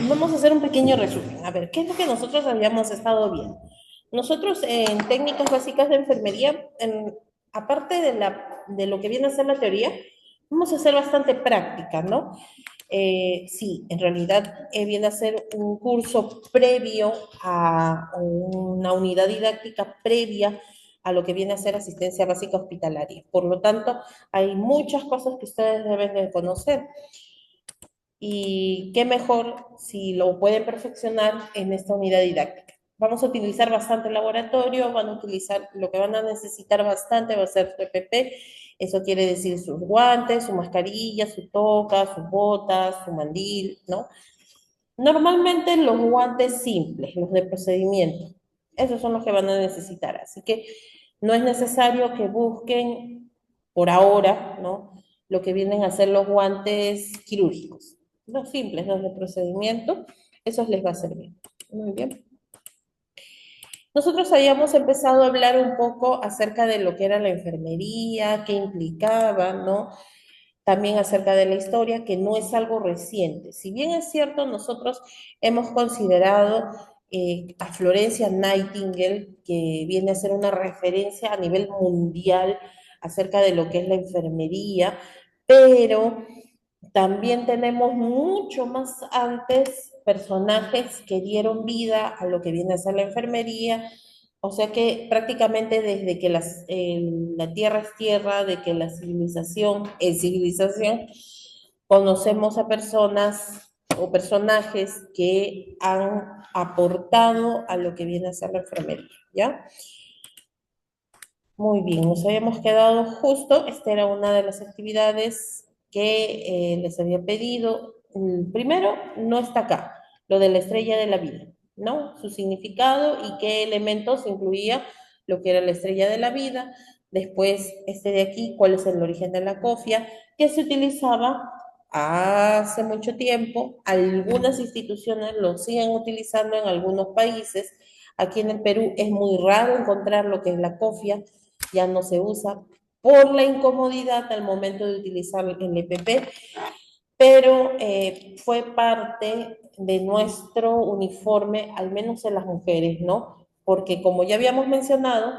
Vamos a hacer un pequeño resumen. A ver, ¿qué es lo que nosotros habíamos estado viendo? Nosotros en técnicas básicas de enfermería, aparte de lo que viene a ser la teoría, vamos a hacer bastante práctica, ¿no? Sí, en realidad viene a ser un curso previo a una unidad didáctica previa a lo que viene a ser asistencia básica hospitalaria. Por lo tanto, hay muchas cosas que ustedes deben de conocer. Y qué mejor si lo pueden perfeccionar en esta unidad didáctica. Vamos a utilizar bastante laboratorio, van a utilizar, lo que van a necesitar bastante va a ser su EPP, eso quiere decir sus guantes, su mascarilla, su toca, sus botas, su mandil, ¿no? Normalmente los guantes simples, los de procedimiento, esos son los que van a necesitar, así que no es necesario que busquen por ahora, ¿no? Lo que vienen a ser los guantes quirúrgicos, los simples, los de procedimiento, esos les va a servir. Muy bien. Nosotros habíamos empezado a hablar un poco acerca de lo que era la enfermería, qué implicaba, ¿no? También acerca de la historia, que no es algo reciente. Si bien es cierto, nosotros hemos considerado a Florencia Nightingale, que viene a ser una referencia a nivel mundial acerca de lo que es la enfermería, pero también tenemos mucho más antes personajes que dieron vida a lo que viene a ser la enfermería, o sea que prácticamente desde que la tierra es tierra, de que la civilización es civilización, conocemos a personas o personajes que han aportado a lo que viene a ser la enfermería, ¿ya? Muy bien, nos habíamos quedado justo, esta era una de las actividades que les había pedido. Primero, no está acá, lo de la estrella de la vida, ¿no? Su significado y qué elementos incluía lo que era la estrella de la vida. Después, este de aquí, cuál es el origen de la cofia, que se utilizaba hace mucho tiempo. Algunas instituciones lo siguen utilizando en algunos países. Aquí en el Perú es muy raro encontrar lo que es la cofia, ya no se usa por la incomodidad al momento de utilizar el EPP, pero fue parte de nuestro uniforme, al menos en las mujeres, ¿no? Porque como ya habíamos mencionado,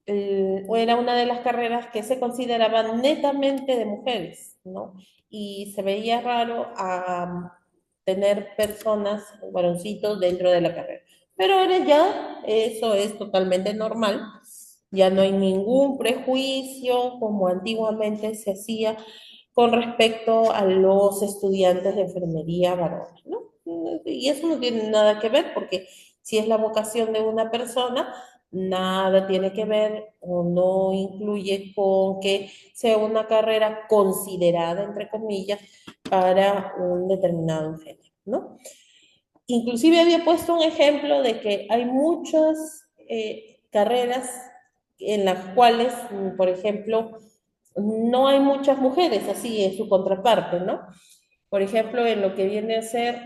era una de las carreras que se consideraban netamente de mujeres, ¿no? Y se veía raro a tener personas, varoncitos dentro de la carrera. Pero ahora ya eso es totalmente normal, ya no hay ningún prejuicio como antiguamente se hacía con respecto a los estudiantes de enfermería varones, ¿no? Y eso no tiene nada que ver porque si es la vocación de una persona, nada tiene que ver o no incluye con que sea una carrera considerada, entre comillas, para un determinado género, ¿no? Inclusive había puesto un ejemplo de que hay muchas carreras en las cuales, por ejemplo, no hay muchas mujeres, así en su contraparte, ¿no? Por ejemplo, en lo que viene a ser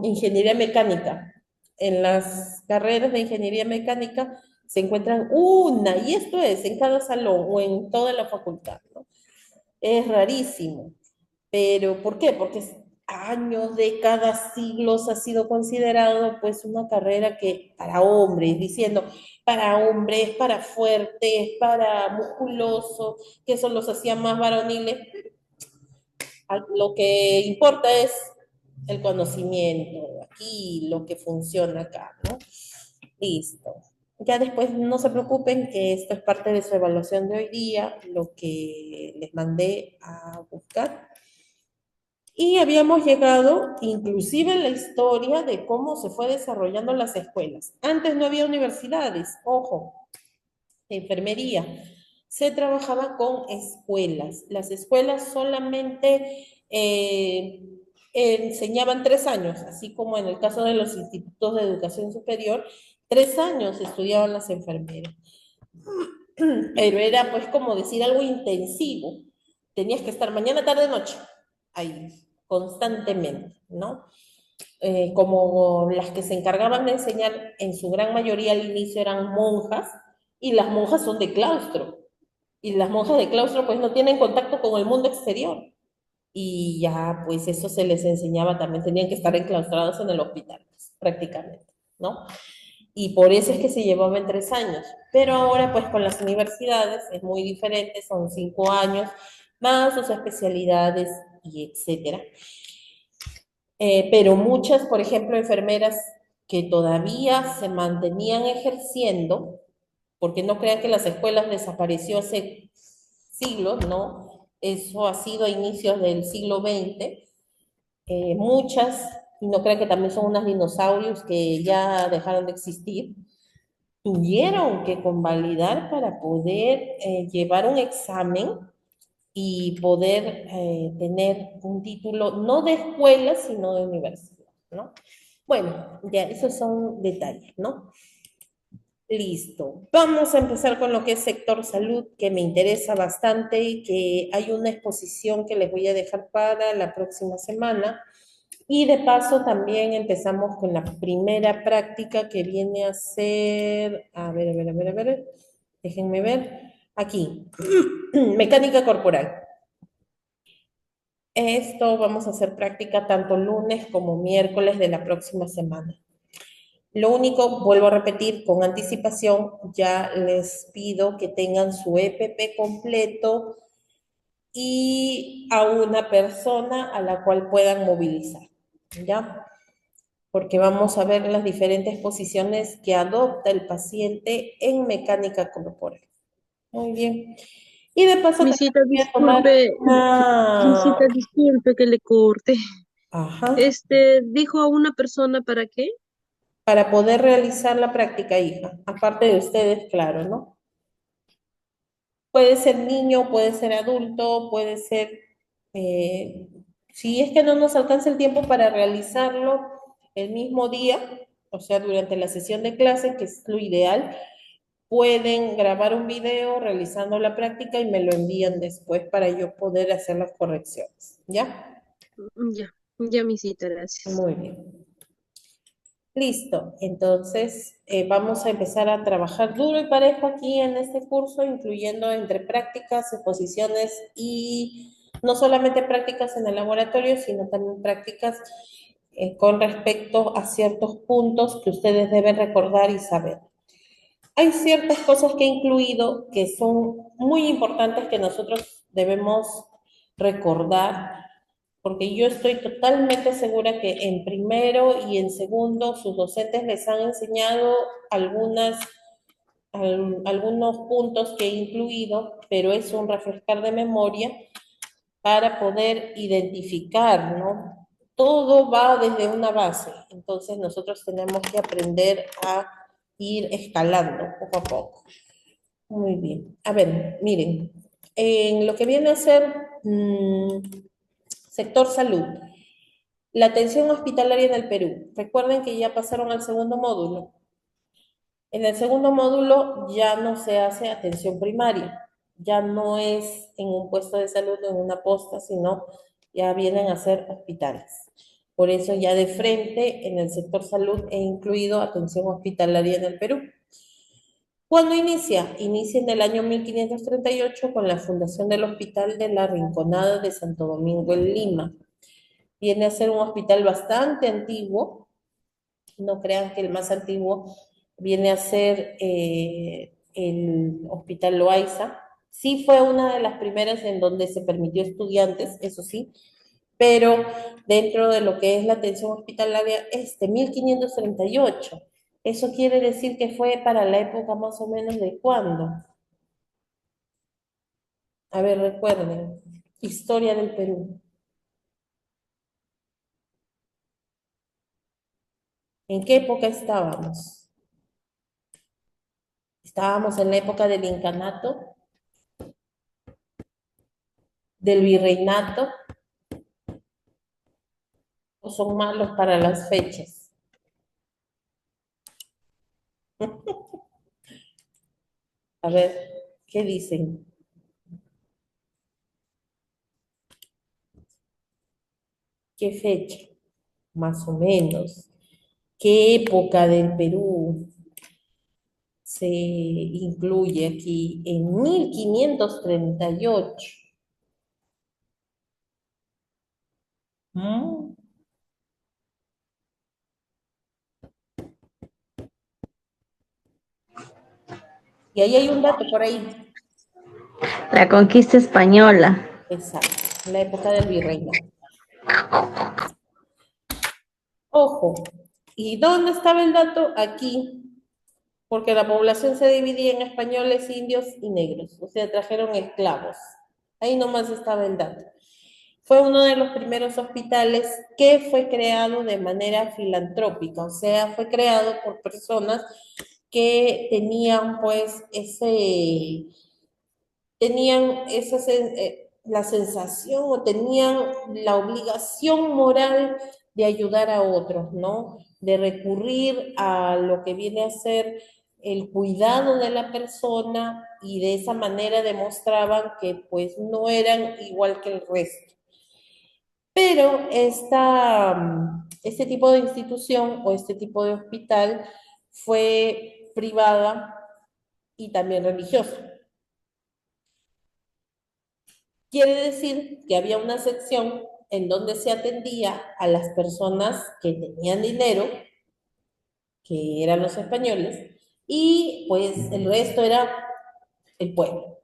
ingeniería mecánica. En las carreras de ingeniería mecánica se encuentran una, y esto es en cada salón o en toda la facultad, ¿no? Es rarísimo. Pero ¿por qué? Porque años, décadas, siglos ha sido considerado pues una carrera que para hombres, diciendo para hombres, para fuertes, para musculosos, que eso los hacía más varoniles. Lo que importa es el conocimiento, aquí, lo que funciona acá, ¿no? Listo. Ya después no se preocupen que esto es parte de su evaluación de hoy día, lo que les mandé a buscar. Y habíamos llegado inclusive en la historia de cómo se fue desarrollando las escuelas. Antes no había universidades, ojo, de enfermería. Se trabajaba con escuelas. Las escuelas solamente enseñaban 3 años, así como en el caso de los institutos de educación superior, 3 años estudiaban las enfermeras. Pero era pues como decir algo intensivo. Tenías que estar mañana, tarde, noche, ahí, constantemente, ¿no? Como las que se encargaban de enseñar, en su gran mayoría al inicio eran monjas, y las monjas son de claustro, y las monjas de claustro pues no tienen contacto con el mundo exterior. y ya pues eso se les enseñaba también, tenían que estar enclaustrados en el hospital, pues, prácticamente, ¿no? Y por eso es que se llevaba en 3 años. Pero ahora, pues con las universidades es muy diferente, son 5 años, más sus especialidades y etcétera. Pero muchas, por ejemplo, enfermeras que todavía se mantenían ejerciendo, porque no crean que las escuelas desapareció hace siglos, ¿no? Eso ha sido a inicios del siglo XX. Muchas, y no crean que también son unas dinosaurios que ya dejaron de existir, tuvieron que convalidar para poder llevar un examen y poder tener un título no de escuela, sino de universidad, ¿no? Bueno, ya esos son detalles, ¿no? Listo. Vamos a empezar con lo que es sector salud, que me interesa bastante y que hay una exposición que les voy a dejar para la próxima semana. Y de paso también empezamos con la primera práctica que viene a ser, a ver, déjenme ver, aquí, mecánica corporal. Esto vamos a hacer práctica tanto lunes como miércoles de la próxima semana. Lo único, vuelvo a repetir, con anticipación, ya les pido que tengan su EPP completo y a una persona a la cual puedan movilizar, ¿ya? Porque vamos a ver las diferentes posiciones que adopta el paciente en mecánica corporal. Muy bien. Y de paso también Misita, voy a tomar disculpe, una... Misita, disculpe que le corte. Ajá. Dijo a una persona para qué. Para poder realizar la práctica, hija. Aparte de ustedes, claro, ¿no? Puede ser niño, puede ser adulto, puede ser, eh, si es que no nos alcanza el tiempo para realizarlo el mismo día, o sea, durante la sesión de clase, que es lo ideal, pueden grabar un video realizando la práctica y me lo envían después para yo poder hacer las correcciones. ¿Ya? Ya, ya, Misita, gracias. Muy bien. Listo, entonces vamos a empezar a trabajar duro y parejo aquí en este curso, incluyendo entre prácticas, exposiciones y no solamente prácticas en el laboratorio, sino también prácticas con respecto a ciertos puntos que ustedes deben recordar y saber. Hay ciertas cosas que he incluido que son muy importantes que nosotros debemos recordar porque yo estoy totalmente segura que en primero y en segundo sus docentes les han enseñado algunos puntos que he incluido, pero es un refrescar de memoria para poder identificar, ¿no? Todo va desde una base, entonces nosotros tenemos que aprender a ir escalando poco a poco. Muy bien. A ver, miren, en lo que viene a ser sector salud. La atención hospitalaria en el Perú. Recuerden que ya pasaron al segundo módulo. En el segundo módulo ya no se hace atención primaria, ya no es en un puesto de salud o en una posta, sino ya vienen a ser hospitales. Por eso ya de frente en el sector salud he incluido atención hospitalaria en el Perú. ¿Cuándo inicia? Inicia en el año 1538 con la fundación del Hospital de la Rinconada de Santo Domingo en Lima. Viene a ser un hospital bastante antiguo, no crean que el más antiguo viene a ser el Hospital Loaiza. Sí fue una de las primeras en donde se permitió estudiantes, eso sí, pero dentro de lo que es la atención hospitalaria es de 1538. Eso quiere decir que fue para la época más o menos de cuándo. A ver, recuerden, historia del Perú. ¿En qué época estábamos? Estábamos en la época del incanato, del virreinato, o son malos para las fechas. A ver, ¿qué dicen? ¿Qué fecha? Más o menos. ¿Qué época del Perú se incluye aquí? En 1538. Mm. Y ahí hay un dato por ahí. La conquista española. Exacto, la época del virreinato. Ojo, ¿y dónde estaba el dato? Aquí, porque la población se dividía en españoles, indios y negros, o sea, trajeron esclavos. Ahí nomás estaba el dato. Fue uno de los primeros hospitales que fue creado de manera filantrópica, o sea, fue creado por personas que tenían pues tenían la sensación o tenían la obligación moral de ayudar a otros, ¿no? De recurrir a lo que viene a ser el cuidado de la persona y de esa manera demostraban que pues no eran igual que el resto. Pero este tipo de institución o este tipo de hospital fue privada y también religiosa. Quiere decir que había una sección en donde se atendía a las personas que tenían dinero, que eran los españoles, y pues el resto era el pueblo.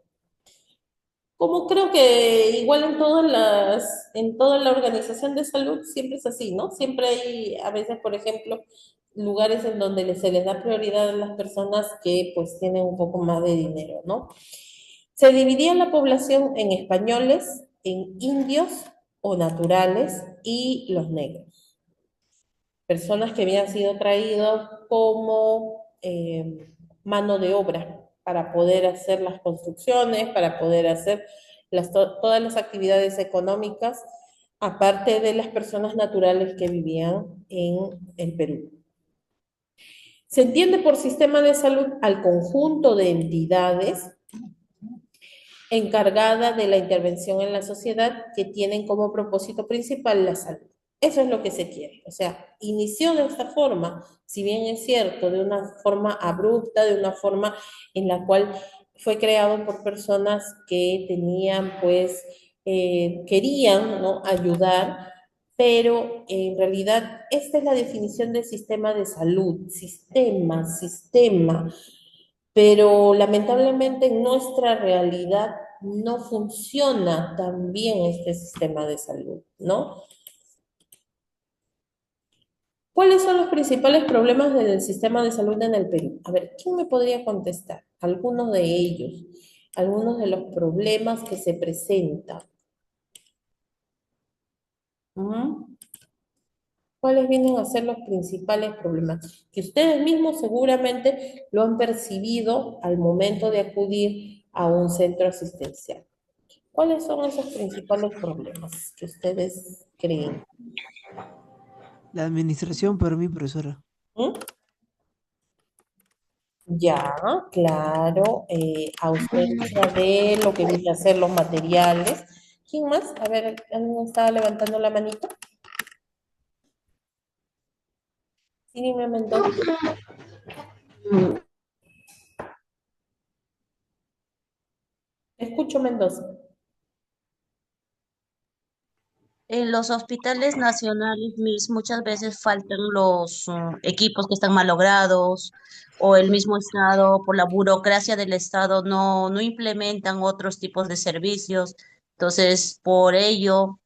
Como creo que igual en toda la organización de salud siempre es así, ¿no? Siempre hay a veces, por ejemplo, lugares en donde se les da prioridad a las personas que pues tienen un poco más de dinero, ¿no? Se dividía la población en españoles, en indios o naturales y los negros. Personas que habían sido traídos como mano de obra para poder hacer las construcciones, para poder hacer todas las actividades económicas, aparte de las personas naturales que vivían en el Perú. Se entiende por sistema de salud al conjunto de entidades encargada de la intervención en la sociedad que tienen como propósito principal la salud. Eso es lo que se quiere. O sea, inició de esta forma, si bien es cierto, de una forma abrupta, de una forma en la cual fue creado por personas que tenían, pues, querían, ¿no? Ayudar, pero en realidad esta es la definición del sistema de salud, sistema, pero lamentablemente en nuestra realidad no funciona tan bien este sistema de salud, ¿no? ¿Cuáles son los principales problemas del sistema de salud en el Perú? A ver, ¿quién me podría contestar? Algunos de ellos, algunos de los problemas que se presentan. ¿Mm? ¿Cuáles vienen a ser los principales problemas? Que ustedes mismos seguramente lo han percibido al momento de acudir a un centro asistencial. ¿Cuáles son esos principales problemas que ustedes creen? La administración para mí, profesora. ¿Mm? Ya, claro, ausencia de lo que viene a ser los materiales. ¿Quién más? A ver, ¿alguien estaba levantando la manito? Sí, dime, Mendoza. Te escucho, Mendoza. En los hospitales nacionales muchas veces faltan los equipos que están malogrados o el mismo Estado, por la burocracia del Estado, no implementan otros tipos de servicios. Entonces, por ello,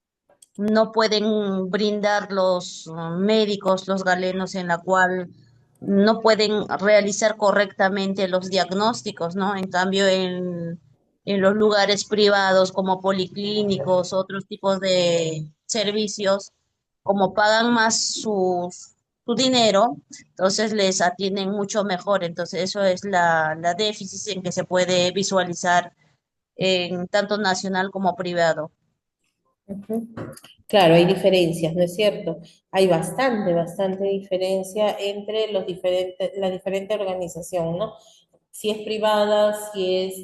no pueden brindar los médicos, los galenos, en la cual no pueden realizar correctamente los diagnósticos, ¿no? En cambio, en los lugares privados como policlínicos, otros tipos de servicios, como pagan más su dinero, entonces les atienden mucho mejor. Entonces, eso es la déficit en que se puede visualizar en tanto nacional como privado. Ujú. Claro, hay diferencias, ¿no es cierto? Hay bastante diferencia entre la diferente organización, ¿no? Si es privada, si es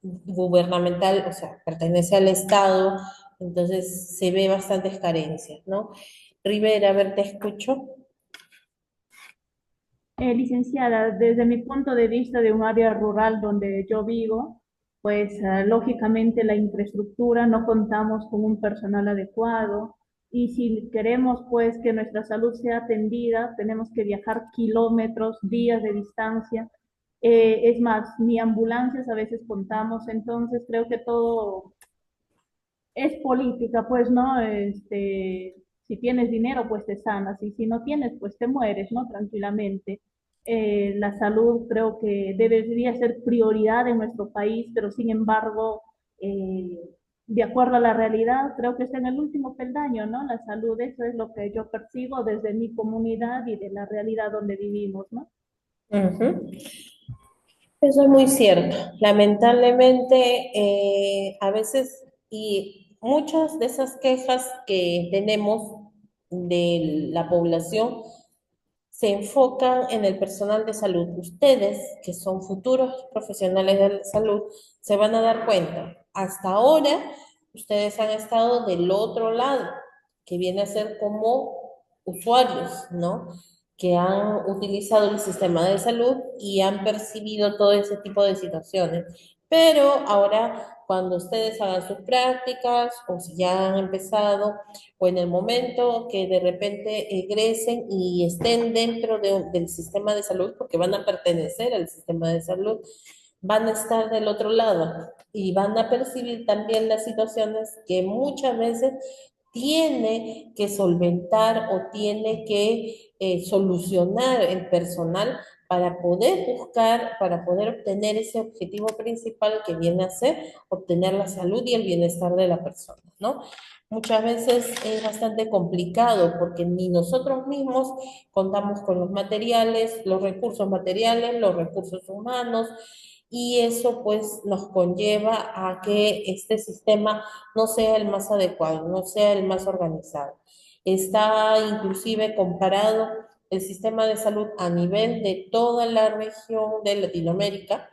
gubernamental, o sea, pertenece al Estado, entonces se ve bastantes carencias, ¿no? Rivera, a ver, te escucho. Licenciada, desde mi punto de vista de un área rural donde yo vivo, pues lógicamente la infraestructura, no contamos con un personal adecuado y si queremos pues que nuestra salud sea atendida, tenemos que viajar kilómetros, días de distancia. Es más, ni ambulancias a veces contamos, entonces creo que todo es política, pues, ¿no? Si tienes dinero, pues te sanas, y si no tienes, pues te mueres, ¿no? Tranquilamente. La salud creo que debería ser prioridad en nuestro país, pero sin embargo, eh, de acuerdo a la realidad, creo que está en el último peldaño, ¿no? La salud, eso es lo que yo percibo desde mi comunidad y de la realidad donde vivimos, ¿no? Ujú. Eso es muy cierto. Lamentablemente, a veces, y muchas de esas quejas que tenemos de la población se enfocan en el personal de salud. Ustedes, que son futuros profesionales de la salud, se van a dar cuenta. Hasta ahora, ustedes han estado del otro lado, que viene a ser como usuarios, ¿no? Que han utilizado el sistema de salud y han percibido todo ese tipo de situaciones. Pero ahora, cuando ustedes hagan sus prácticas o si ya han empezado, o en el momento que de repente egresen y estén dentro del sistema de salud, porque van a pertenecer al sistema de salud, van a estar del otro lado y van a percibir también las situaciones que muchas veces tiene que solventar o tiene que solucionar el personal para poder buscar, para poder obtener ese objetivo principal que viene a ser obtener la salud y el bienestar de la persona, ¿no? Muchas veces es bastante complicado porque ni nosotros mismos contamos con los materiales, los recursos humanos, y eso pues nos conlleva a que este sistema no sea el más adecuado, no sea el más organizado. Está inclusive comparado el sistema de salud a nivel de toda la región de Latinoamérica.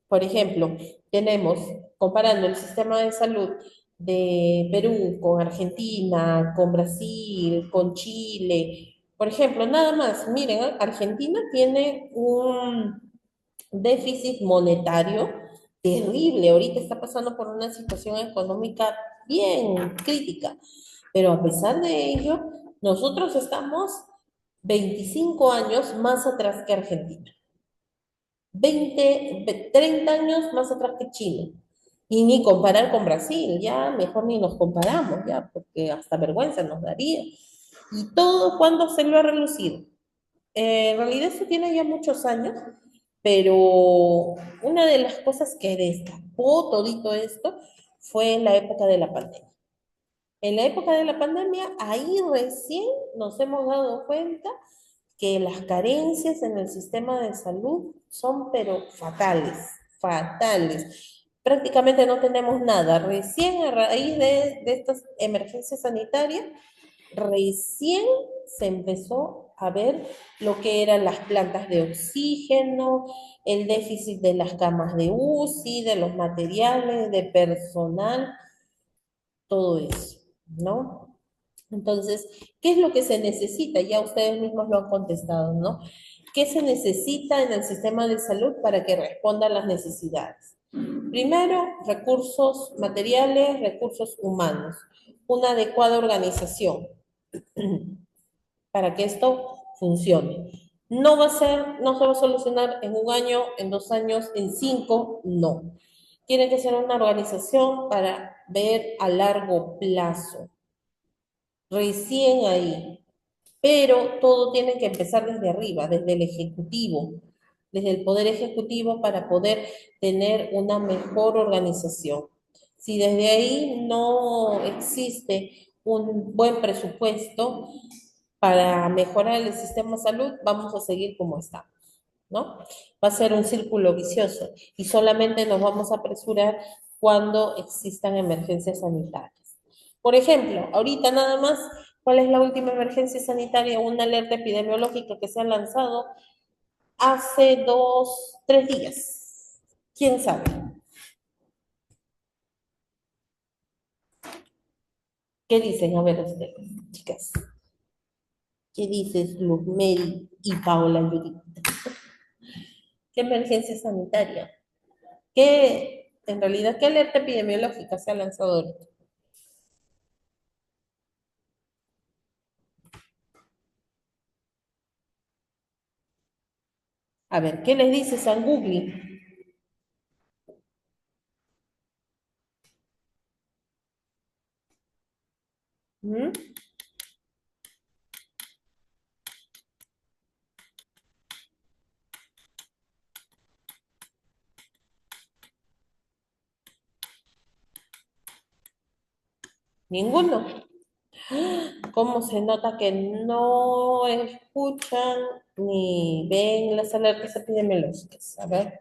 Por ejemplo, tenemos, comparando el sistema de salud de Perú con Argentina, con Brasil, con Chile, por ejemplo, nada más, miren, Argentina tiene un déficit monetario terrible. Ahorita está pasando por una situación económica bien crítica, pero a pesar de ello, nosotros estamos 25 años más atrás que Argentina, 30 años más atrás que Chile. Y ni comparar con Brasil, ya mejor ni nos comparamos, ya, porque hasta vergüenza nos daría. Y todo cuando se lo ha relucido. En realidad eso tiene ya muchos años, pero una de las cosas que destapó todito esto fue en la época de la pandemia. En la época de la pandemia, ahí recién nos hemos dado cuenta que las carencias en el sistema de salud son pero fatales, fatales. Prácticamente no tenemos nada. Recién a raíz de estas emergencias sanitarias, recién se empezó a ver lo que eran las plantas de oxígeno, el déficit de las camas de UCI, de los materiales, de personal, todo eso, ¿no? Entonces, ¿qué es lo que se necesita? Ya ustedes mismos lo han contestado, ¿no? ¿Qué se necesita en el sistema de salud para que responda a las necesidades? Primero, recursos materiales, recursos humanos, una adecuada organización para que esto funcione. No va a ser, no se va a solucionar en un año, en 2 años, en 5, no. Tiene que ser una organización para ver a largo plazo, recién ahí. Pero todo tiene que empezar desde arriba, desde el Ejecutivo, desde el Poder Ejecutivo para poder tener una mejor organización. Si desde ahí no existe un buen presupuesto para mejorar el sistema de salud, vamos a seguir como estamos, ¿no? Va a ser un círculo vicioso y solamente nos vamos a apresurar cuando existan emergencias sanitarias. Por ejemplo, ahorita nada más, ¿cuál es la última emergencia sanitaria, una alerta epidemiológica que se ha lanzado hace 2, 3 días? ¿Quién sabe? ¿Qué dicen? A ver ustedes, chicas. ¿Qué dices, Luz Mary y Paola Judith? ¿Qué emergencia sanitaria? En realidad, qué alerta epidemiológica se ha lanzado ahorita? A ver, ¿qué les dice San Google? ¿Mm? Ninguno. ¿Cómo se nota que no escuchan ni ven las alertas epidemiológicas? A ver.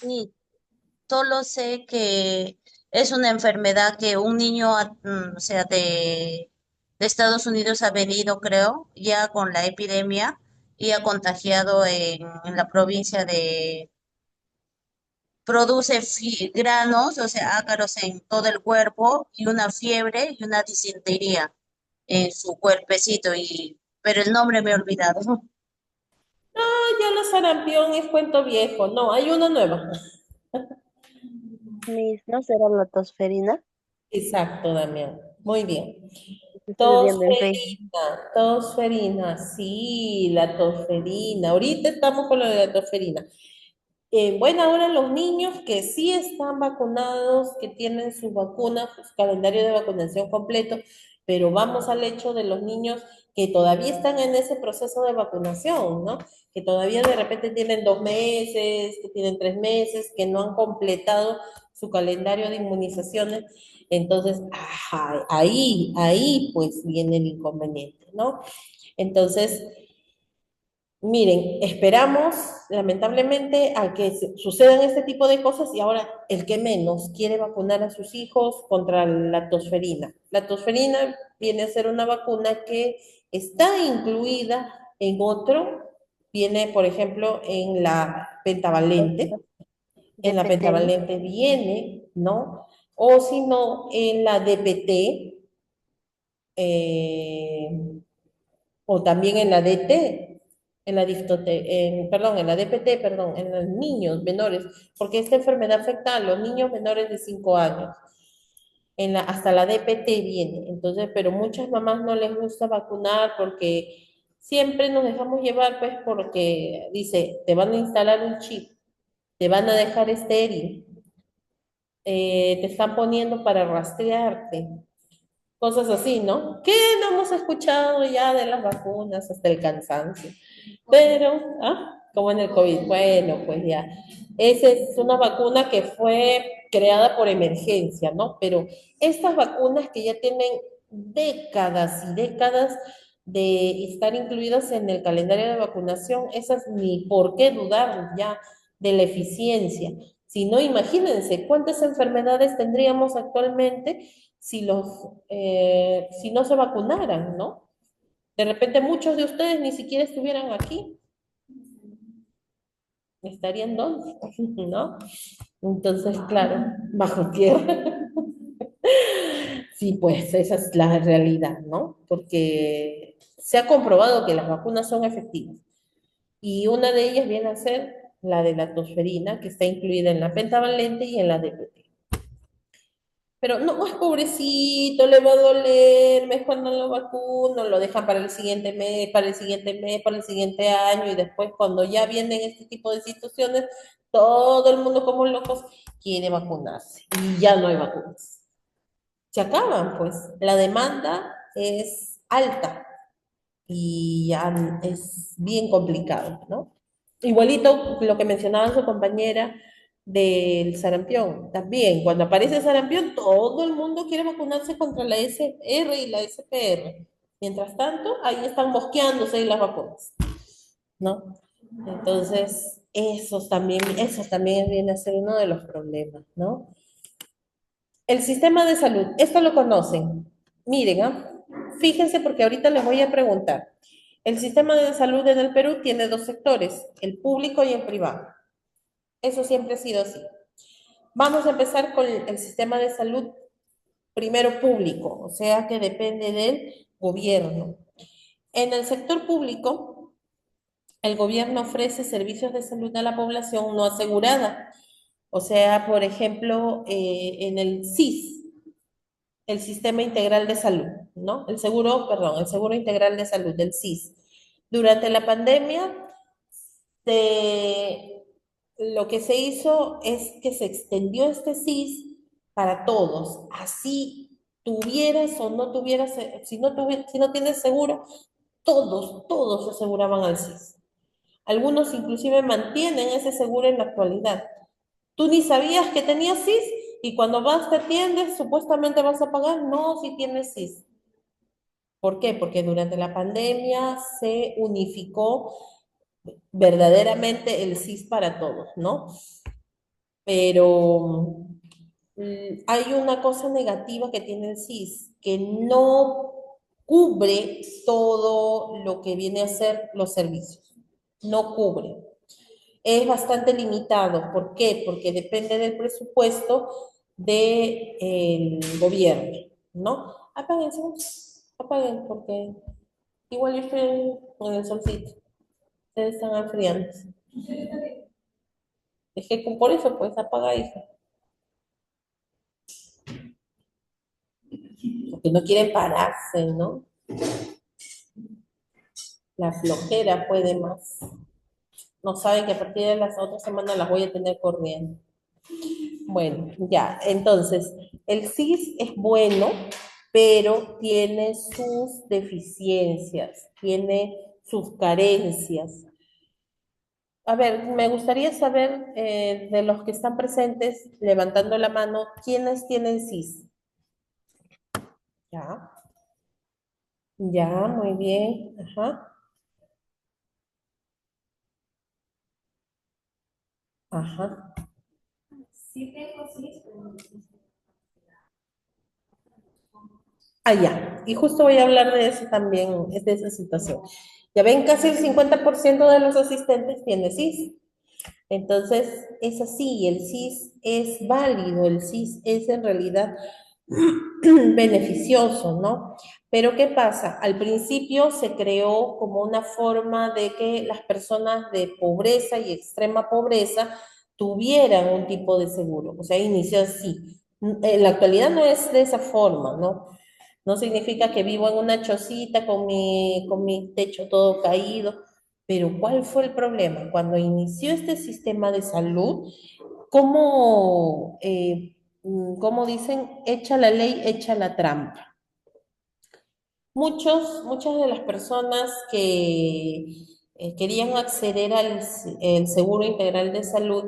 Y solo sé que es una enfermedad que un niño, o sea, de Estados Unidos ha venido, creo, ya con la epidemia y ha contagiado en la provincia produce granos, o sea, ácaros en todo el cuerpo y una fiebre y una disentería en su cuerpecito, pero el nombre me he olvidado. Ah, ya la sarampión es cuento viejo. No, hay una nueva. Miss, ¿no será la tosferina? Exacto, Damián. Muy bien. Estoy viendo en Facebook. Tosferina, sí, la tosferina. Ahorita estamos con lo de la tosferina. En buena hora los niños que sí están vacunados, que tienen su vacuna, su calendario de vacunación completo, pero vamos al hecho de los niños que todavía están en ese proceso de vacunación, ¿no? Que todavía de repente tienen 2 meses, que tienen 3 meses, que no han completado su calendario de inmunizaciones. Entonces, ajá, ahí pues viene el inconveniente, ¿no? Entonces, miren, esperamos lamentablemente a que sucedan este tipo de cosas y ahora el que menos quiere vacunar a sus hijos contra la tosferina. La tosferina viene a ser una vacuna que está incluida en otro, viene por ejemplo en la pentavalente, en la DPT, ¿no? pentavalente viene, ¿no? O si no, en la DPT, eh, o también en la DT, perdón, en la DPT, perdón, en los niños menores, porque esta enfermedad afecta a los niños menores de 5 años. Hasta la DPT viene, entonces, pero muchas mamás no les gusta vacunar porque siempre nos dejamos llevar, pues, porque dice, te van a instalar un chip, te van a dejar estéril, te están poniendo para rastrearte, cosas así, ¿no? Que no hemos escuchado ya de las vacunas hasta el cansancio. Pero, como en el COVID, bueno, pues ya. Esa es una vacuna que fue creada por emergencia, ¿no? Pero estas vacunas que ya tienen décadas y décadas de estar incluidas en el calendario de vacunación, esas ni por qué dudar ya de la eficiencia. Si no, imagínense cuántas enfermedades tendríamos actualmente si no se vacunaran, ¿no? De repente muchos de ustedes ni siquiera estuvieran aquí, estarían donde, ¿no? Entonces, claro, bajo tierra. Sí, pues esa es la realidad, ¿no? Porque se ha comprobado que las vacunas son efectivas y una de ellas viene a ser la de la tosferina, que está incluida en la pentavalente y en la DPT. Pero no, es pobrecito, le va a doler, mejor no lo vacuno, lo dejan para el siguiente mes, para el siguiente mes, para el siguiente año, y después cuando ya vienen este tipo de situaciones, todo el mundo como locos quiere vacunarse y ya no hay vacunas. Se acaban, pues. La demanda es alta y ya es bien complicado, ¿no? Igualito lo que mencionaba su compañera del sarampión, también, cuando aparece el sarampión, todo el mundo quiere vacunarse contra la SR y la SPR. Mientras tanto, ahí están mosqueándose las vacunas, ¿no? Entonces, eso también viene a ser uno de los problemas, ¿no? El sistema de salud, esto lo conocen. Miren, fíjense porque ahorita les voy a preguntar. El sistema de salud en el Perú tiene dos sectores, el público y el privado. Eso siempre ha sido así. Vamos a empezar con el sistema de salud primero público, o sea que depende del gobierno. En el sector público, el gobierno ofrece servicios de salud a la población no asegurada. O sea, por ejemplo, en el SIS, el Sistema Integral de Salud, ¿no? El Seguro Integral de Salud, del SIS. Durante la pandemia lo que se hizo es que se extendió este SIS para todos. Así tuvieras o no tuvieras, si no tienes seguro, todos se aseguraban al SIS. Algunos inclusive mantienen ese seguro en la actualidad. Tú ni sabías que tenías SIS y cuando vas te atiendes, supuestamente vas a pagar. No, si tienes SIS. ¿Por qué? Porque durante la pandemia se unificó verdaderamente el SIS para todos, ¿no? Pero hay una cosa negativa que tiene el SIS, que no cubre todo lo que viene a ser los servicios. No cubre. Es bastante limitado. ¿Por qué? Porque depende del presupuesto del gobierno, ¿no? Apaguen, apaguen, porque igual yo estoy en el solcito. Ustedes están enfriando. Es que por eso, pues, apaga, hija. Porque no quieren pararse, ¿no? La flojera puede más. No saben que a partir de las otras semanas las voy a tener corriendo. Bueno, ya, entonces, el CIS es bueno, pero tiene sus deficiencias, tiene sus carencias. A ver, me gustaría saber de los que están presentes, levantando la mano, ¿quiénes tienen CIS? Ya, ya, muy bien, ajá, ajá. Ah, ya, y justo voy a hablar de eso también, de esa situación. Ya ven, casi el 50% de los asistentes tiene CIS. Entonces, es así, el CIS es válido, el CIS es en realidad beneficioso, ¿no? Pero ¿qué pasa? Al principio se creó como una forma de que las personas de pobreza y extrema pobreza tuvieran un tipo de seguro, o sea, inició así. En la actualidad no es de esa forma, ¿no? No significa que vivo en una chocita con mi techo todo caído, pero ¿cuál fue el problema? Cuando inició este sistema de salud, ¿cómo, cómo dicen? Echa la ley, echa la trampa. Muchas de las personas que querían acceder al el seguro integral de salud,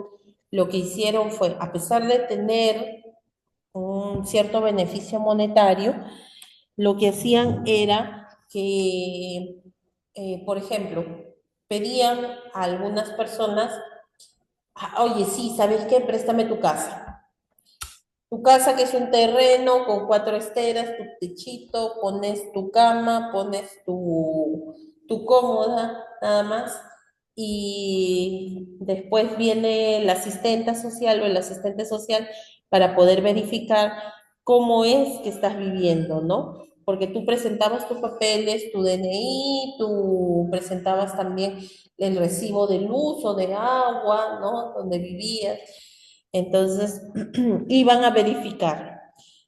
lo que hicieron fue, a pesar de tener un cierto beneficio monetario, lo que hacían era que, por ejemplo, pedían a algunas personas, "Ah, oye, sí, ¿sabes qué? Préstame tu casa. Tu casa que es un terreno con 4 esteras, tu techito, pones tu cama, pones tu cómoda, nada más. Y después viene la asistenta social o el asistente social para poder verificar cómo es que estás viviendo, ¿no? Porque tú presentabas tus papeles, tu DNI, tú presentabas también el recibo de luz o de agua, ¿no? Donde vivías. Entonces, iban a verificar.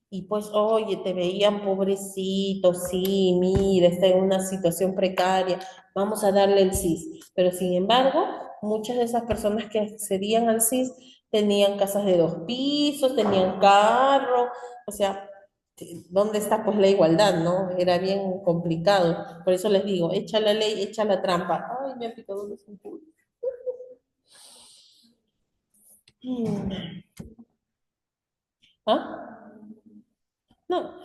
Y pues, oye, te veían pobrecito, sí, mira, está en una situación precaria, vamos a darle el CIS. Pero sin embargo, muchas de esas personas que accedían al CIS tenían casas de 2 pisos, tenían carro, o sea, ¿dónde está pues la igualdad, no? Era bien complicado. Por eso les digo, echa la ley, echa la trampa. Ay, me ha picado los impulsos. ¿Ah? No,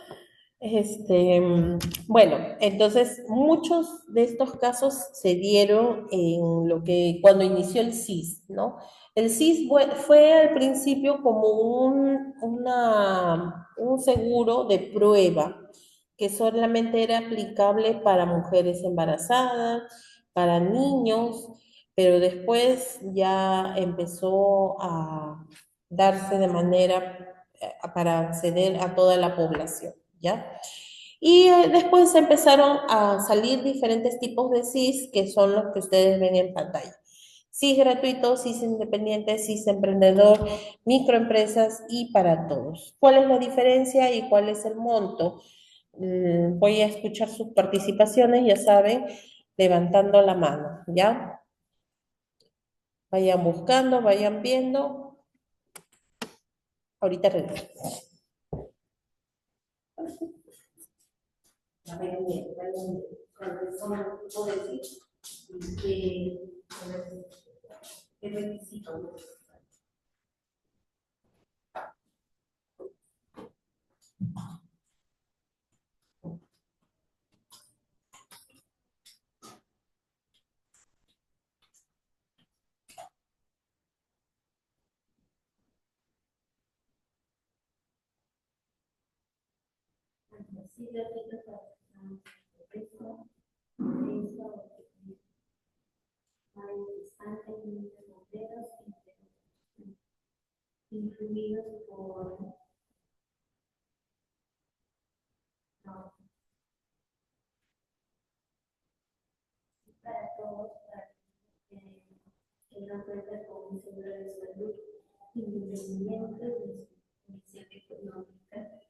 bueno, entonces muchos de estos casos se dieron en lo que cuando inició el CIS, ¿no? El CIS fue al principio como un seguro de prueba que solamente era aplicable para mujeres embarazadas, para niños, pero después ya empezó a darse de manera para acceder a toda la población, ¿ya? Y después empezaron a salir diferentes tipos de SIS, que son los que ustedes ven en pantalla. SIS gratuito, SIS independiente, SIS emprendedor, microempresas y para todos. ¿Cuál es la diferencia y cuál es el monto? Voy a escuchar sus participaciones, ya saben, levantando la mano, ¿ya? Vayan buscando, vayan viendo. Ahorita regreso. Vayan bien, vayan bien. ¿Cuáles son los tipos de sí? ¿Qué requisitos? Sí, de eso, están en fronteras incluidos por no, para todos, para que no cuenten con un seguro de salud independiente de su condición económica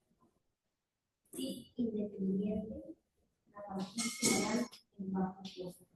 y independiente la participación en bajo costo.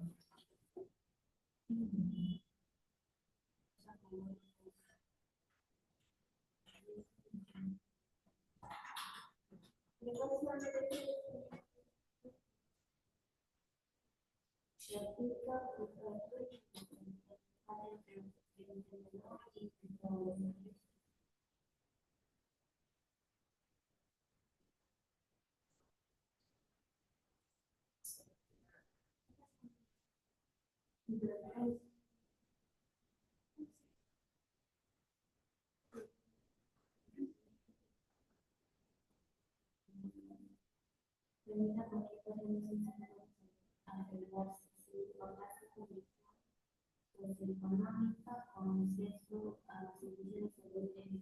Económica con acceso a los servicios de salud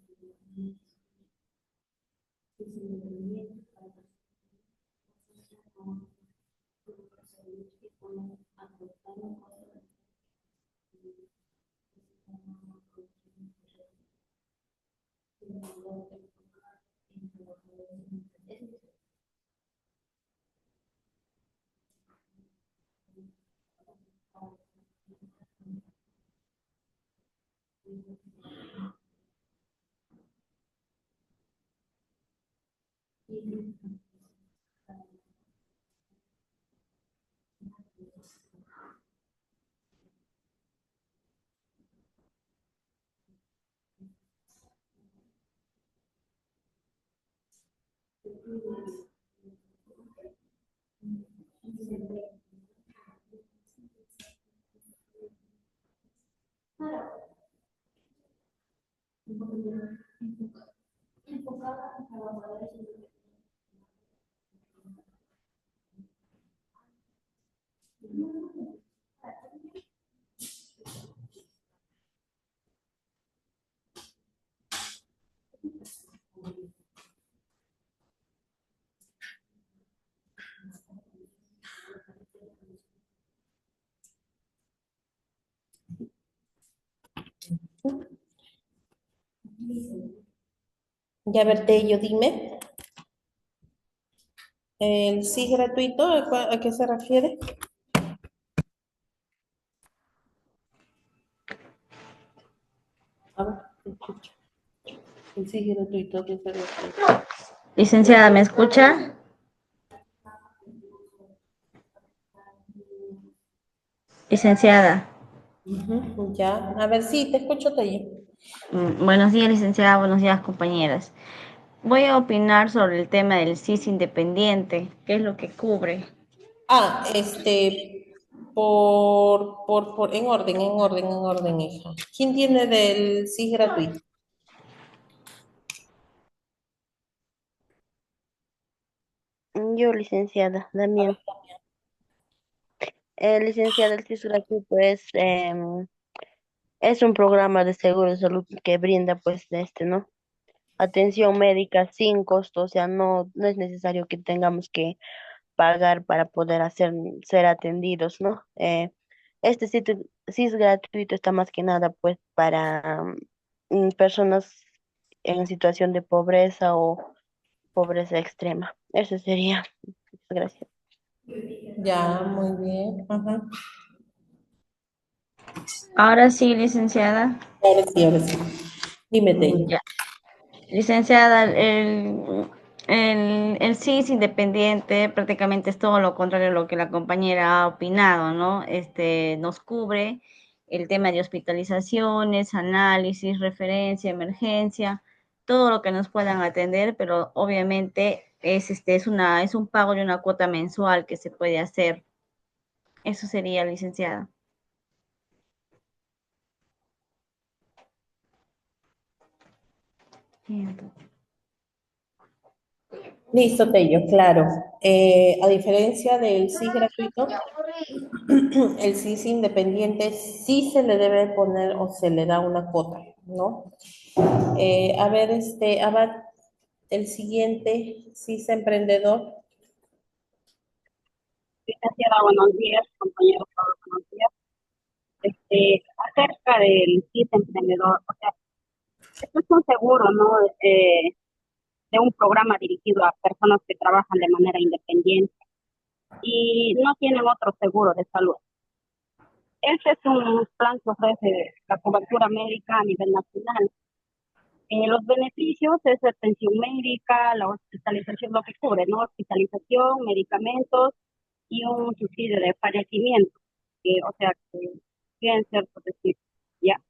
independientes para los con salud que pueden aportar un costo enfocada en trabajadores ya verte yo dime, el sí gratuito, ¿a qué se refiere? A ver, te escucho. El sí gratuito, ¿a qué se refiere? Licenciada, ¿me escucha? Licenciada. Ya, a ver, sí, te escucho, Tayo. Buenos días, licenciada. Buenos días, compañeras. Voy a opinar sobre el tema del CIS independiente. ¿Qué es lo que cubre? En orden, hija. ¿Quién tiene del sí gratuito? Yo, licenciada, A ver, Damián. Licenciada, el CIS gratuito es un programa de seguro de salud que brinda, pues, ¿no? Atención médica sin costo, o sea, no es necesario que tengamos que pagar para poder ser atendidos, ¿no? Este CIS gratuito está más que nada, pues, para personas en situación de pobreza o pobreza extrema. Eso sería. Gracias. ya, muy bien. Ajá. Ahora sí, licenciada. Ahora sí, ahora sí. Dime, Tei. Ya. Licenciada, el CIS independiente prácticamente es todo lo contrario a lo que la compañera ha opinado, ¿no? Nos cubre el tema de hospitalizaciones, análisis, referencia, emergencia, todo lo que nos puedan atender, pero obviamente es un pago de una cuota mensual que se puede hacer. Eso sería, licenciada. Listo, Tello, claro. A diferencia del SIS gratuito, el SIS independiente sí se le debe poner o se le da una cuota, ¿no? A ver, Abad, el siguiente, SIS emprendedor. Licenciada, buenos días, compañeros, todos buenos días. Acerca del kit emprendedor, o sea, esto es un seguro, ¿no? De un programa dirigido a personas que trabajan de manera independiente y no tienen otro seguro de salud. Este es un plan que ofrece la cobertura médica a nivel nacional. Los beneficios es atención médica, la hospitalización, lo que cubre, ¿no? Hospitalización, medicamentos y un subsidio de fallecimiento, o sea, que tienen ciertos beneficios, ¿ya?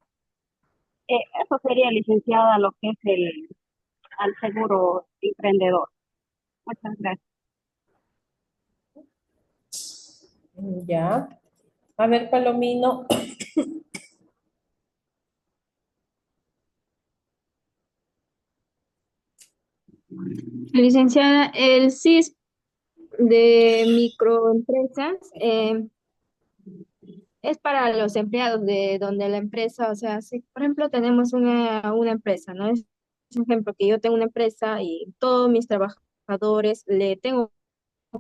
Eso sería, licenciada, lo que es al seguro emprendedor. Muchas gracias. Ya. A ver, Palomino. Licenciada, el CIS de microempresas es para los empleados de donde la empresa, o sea, si por ejemplo tenemos una empresa, ¿no? Es un ejemplo que yo tengo una empresa y todos mis trabajadores le tengo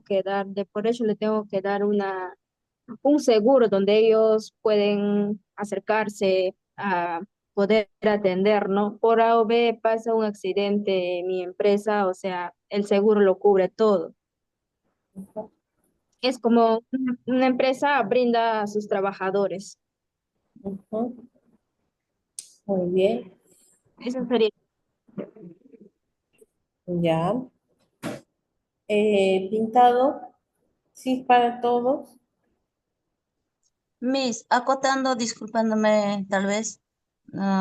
que dar, de por eso le tengo que dar un seguro donde ellos pueden acercarse a poder atender, ¿no? Por A o B pasa un accidente en mi empresa, o sea, el seguro lo cubre todo. Es como una empresa brinda a sus trabajadores. Ujú. Muy bien. Eso sería. Ya. Pintado. Sí, para todos. Miss, acotando, disculpándome tal vez,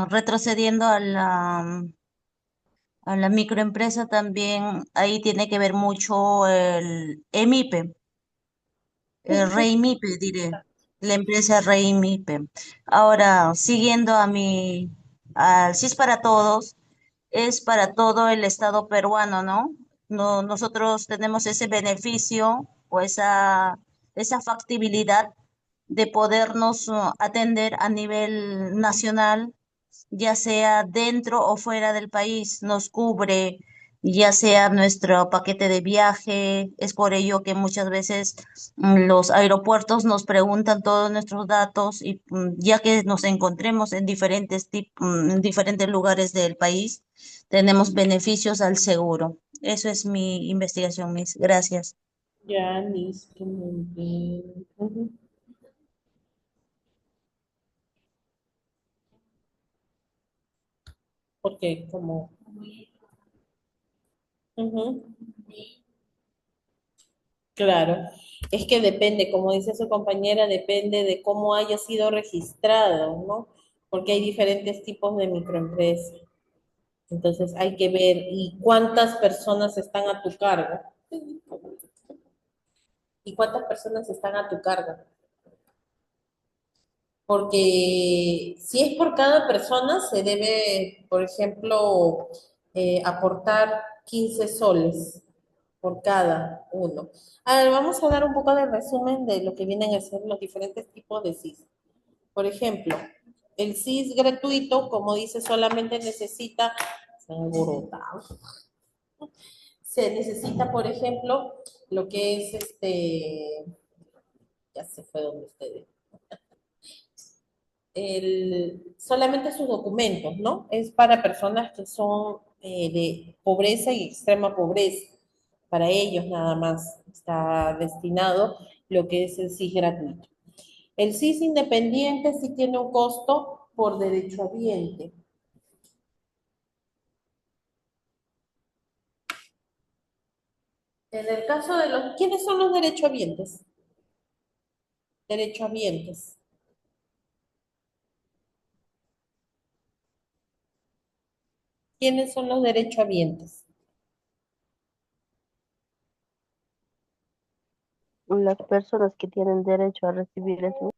retrocediendo a la microempresa también, ahí tiene que ver mucho el EMIPE, el Sí, REIMIPE, diré, la empresa REIMIPE. Ahora, siguiendo al CIS para todos, es para todo el Estado peruano, ¿no? No, nosotros tenemos ese beneficio o esa factibilidad de podernos atender a nivel nacional, ya sea dentro o fuera del país, nos cubre, ya sea nuestro paquete de viaje. Es por ello que muchas veces los aeropuertos nos preguntan todos nuestros datos y ya que nos encontremos en en diferentes lugares del país, tenemos beneficios al seguro. Eso es mi investigación, Miss. Gracias. ya, listo. Muy bien. Ujú. Porque como... Ujú. Claro, es que depende, como dice su compañera, depende de cómo haya sido registrado, ¿no? Porque hay diferentes tipos de microempresas. Entonces hay que ver y cuántas personas están a tu cargo. Y cuántas personas están a tu cargo. Porque si es por cada persona, se debe, por ejemplo, aportar 15 soles por cada uno. A ver, vamos a dar un poco de resumen de lo que vienen a ser los diferentes tipos de CIS. Por ejemplo, el CIS gratuito, como dice, solamente necesita, se han alborotado. Se necesita, por ejemplo, lo que es ya se fue donde ustedes. Solamente sus documentos, ¿no? Es para personas que son de pobreza y extrema pobreza. Para ellos nada más está destinado lo que es el SIS gratuito. El CIS independiente sí tiene un costo por derechohabiente. En el caso de los, ¿quiénes son los derechohabientes? Derechohabientes. ¿Quiénes son los derechohabientes? Las personas que tienen derecho a recibir eso.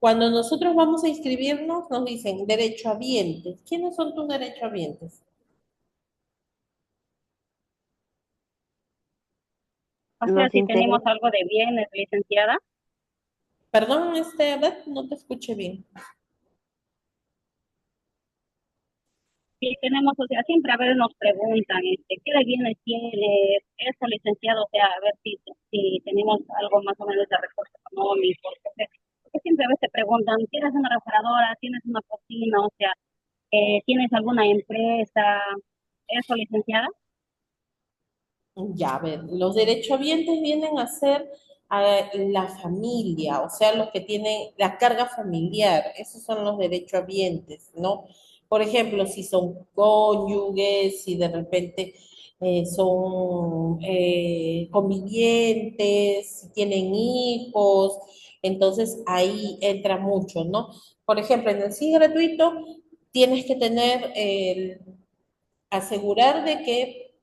Cuando nosotros vamos a inscribirnos, nos dicen derechohabientes. ¿Quiénes son tus derechohabientes? O sea, Los si tenemos integrantes, algo de bienes, licenciada, Perdón, a ver, no te escuché bien. si tenemos, o sea, siempre a veces nos preguntan, ¿qué de bienes tiene eso, licenciado? O sea, a ver si tenemos algo más o menos de recursos económicos. Porque siempre a veces te preguntan, ¿tienes una refrigeradora? ¿Tienes una cocina? O sea, ¿tienes alguna empresa? ¿Eso, licenciada? Ya, a ver, los derechohabientes vienen a ser la familia, o sea, los que tienen la carga familiar, esos son los derechohabientes, ¿no? Por ejemplo, si son cónyuges, si de repente son convivientes, si tienen hijos, entonces ahí entra mucho, ¿no? Por ejemplo, en el sí gratuito tienes que tener asegurar de que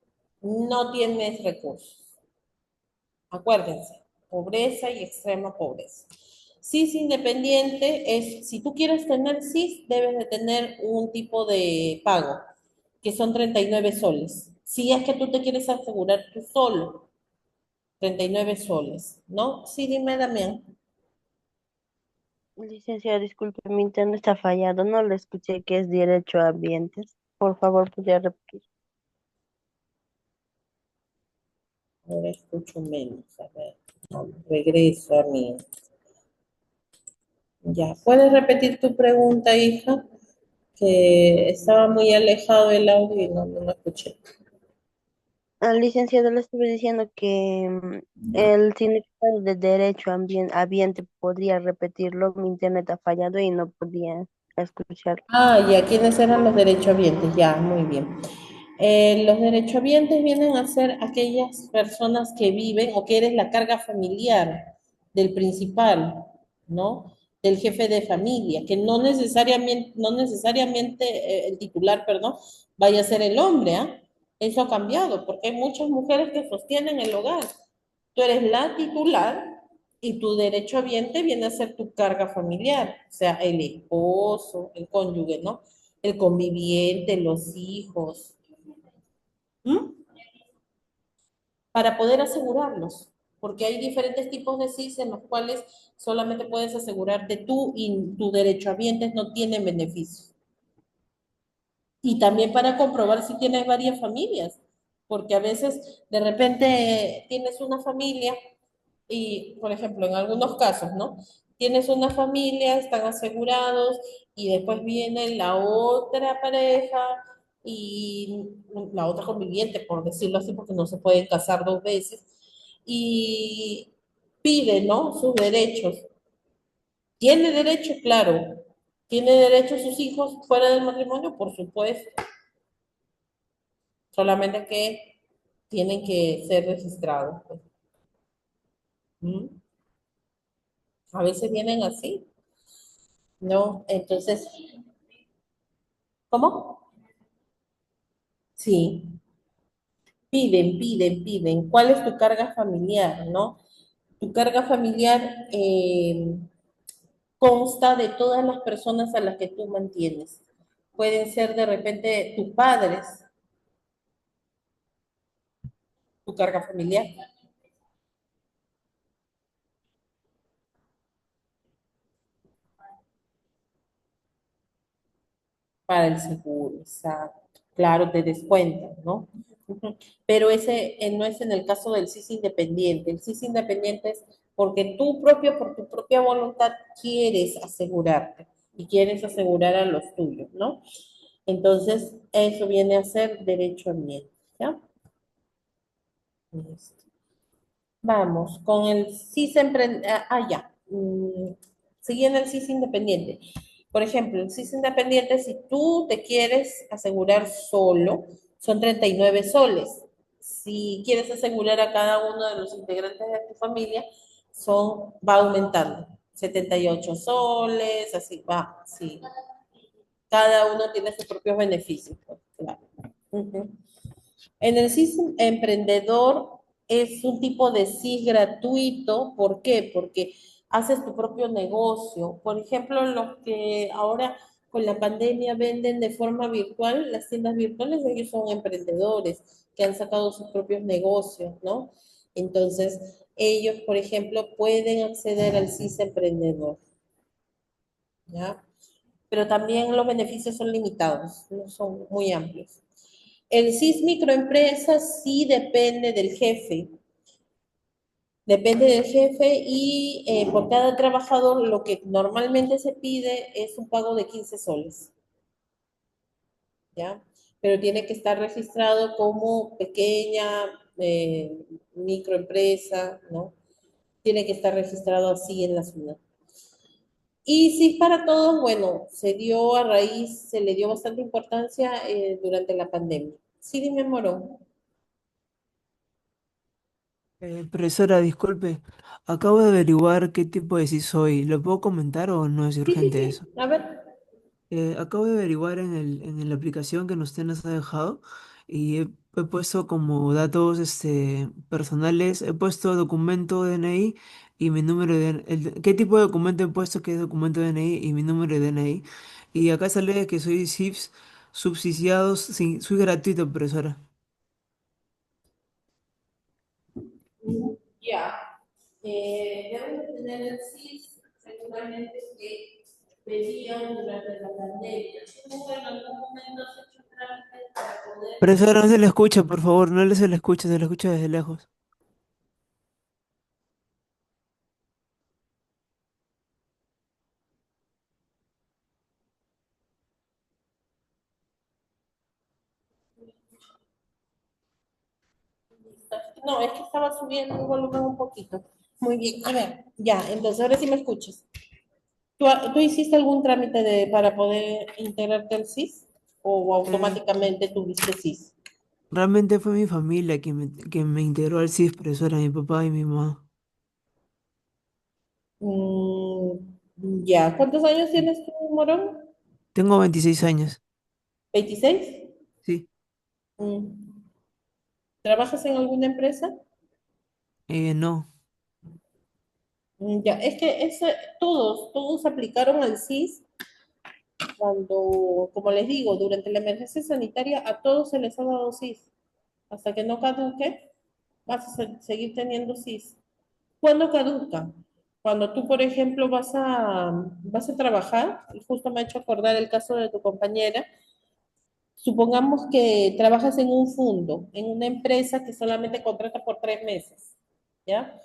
no tienes recursos. Acuérdense, pobreza y extrema pobreza. CIS independiente es, si tú quieres tener CIS, debes de tener un tipo de pago, que son 39 soles. Si es que tú te quieres asegurar tú solo, 39 soles, ¿no? Sí, dime, Damián. licenciada, disculpe, mi internet está fallado, no le escuché que es derecho a ambientes. Por favor, podría repetir. Ahora escucho menos, a ver, no, regreso a mí. Ya, ¿puedes repetir tu pregunta, hija? Que estaba muy alejado el audio y no lo escuché. Al licenciado le estuve diciendo que el significado de derecho ambiente podría repetirlo. Mi internet ha fallado y no podía escuchar. Ah, ya, ¿quiénes eran los derechohabientes? Ya, muy bien. Los derechohabientes vienen a ser aquellas personas que viven o que eres la carga familiar del principal, ¿no? Del jefe de familia, que no necesariamente el titular, perdón, vaya a ser el hombre, ¿ah? Eso ha cambiado, porque hay muchas mujeres que sostienen el hogar. Tú eres la titular y tu derechohabiente viene a ser tu carga familiar, o sea, el esposo, el cónyuge, ¿no? El conviviente, los hijos. ¿Mm? Para poder asegurarlos, porque hay diferentes tipos de CIS en los cuales solamente puedes asegurarte tú y tu derechohabientes no tienen beneficios. Y también para comprobar si tienes varias familias, porque a veces de repente tienes una familia y, por ejemplo, en algunos casos, ¿no? Tienes una familia, están asegurados y después viene la otra pareja y la otra conviviente, por decirlo así, porque no se pueden casar dos veces, y pide, ¿no? Sus derechos. ¿Tiene derecho? Claro. ¿Tiene derecho a sus hijos fuera del matrimonio? Por supuesto. Solamente que tienen que ser registrados, pues. ¿Mm? A veces vienen así, ¿no? Entonces, ¿cómo? Sí, piden. ¿Cuál es tu carga familiar, no? Tu carga familiar consta de todas las personas a las que tú mantienes. Pueden ser de repente tus padres, tu carga familiar. Para el seguro, exacto. Claro, te descuentan, ¿no? Ujú. Pero ese no es en el caso del CIS independiente. El CIS independiente es porque tú propio, por tu propia voluntad, quieres asegurarte y quieres asegurar a los tuyos, ¿no? Entonces, eso viene a ser derecho ambiente, ¿ya? Listo. Vamos, con el CIS ya. Siguiendo el CIS independiente. Por ejemplo, el CIS independiente, si tú te quieres asegurar solo, son 39 soles. Si quieres asegurar a cada uno de los integrantes de tu familia, va aumentando. 78 soles, así va, sí. Cada uno tiene sus propios beneficios, pues, claro. Ujú. En el SIS emprendedor es un tipo de SIS gratuito. ¿Por qué? Porque haces tu propio negocio. Por ejemplo, los que ahora con la pandemia venden de forma virtual, las tiendas virtuales, ellos son emprendedores que han sacado sus propios negocios, ¿no? Entonces, ellos, por ejemplo, pueden acceder al SIS emprendedor, ¿ya? Pero también los beneficios son limitados, no son muy amplios. El CIS microempresa sí depende del jefe y por cada trabajador lo que normalmente se pide es un pago de 15 soles, ¿ya? Pero tiene que estar registrado como pequeña microempresa, ¿no? Tiene que estar registrado así en la ciudad. Y sí, para todos, bueno, se le dio bastante importancia durante la pandemia. Sí, dime, Morón. Profesora, disculpe, acabo de averiguar qué tipo de sí soy. ¿Lo puedo comentar o no es Sí, sí, urgente eso? sí. A ver. Acabo de averiguar en la aplicación que usted nos ha dejado y he puesto como datos personales, he puesto documento DNI y mi número de ¿qué tipo de documento he puesto? ¿Qué es documento DNI y mi número de DNI? Y acá sale que soy SIFS subsidiados, sí, soy gratuito, profesora. Ya. Deben de tener el CIS, seguramente que pedían durante la pandemia. ¿Tú en algún momento has hecho trámites para poder? Profesora, no se le escucha, por favor, no se le escucha, se le escucha desde lejos. No, es que estaba subiendo el volumen un poquito. Muy bien, a ver, ya, entonces ahora sí me escuchas. ¿Tú hiciste algún trámite para poder integrarte al CIS o Eh, automáticamente tuviste CIS? Realmente fue mi familia quien me integró al CIF, profesora, mi papá y mi mamá. Ya, ¿cuántos años tienes tú, Morón? Tengo 26 años. ¿26? Sí. Mm, ¿Trabajas en alguna empresa? No. Ya, es que todos aplicaron al CIS cuando, como les digo, durante la emergencia sanitaria a todos se les ha dado CIS. Hasta que no caduque, vas a seguir teniendo CIS. ¿Cuándo caduca? Cuando tú, por ejemplo, vas a trabajar, y justo me ha hecho acordar el caso de tu compañera. Supongamos que trabajas en un fondo, en una empresa que solamente contrata por 3 meses, ¿ya?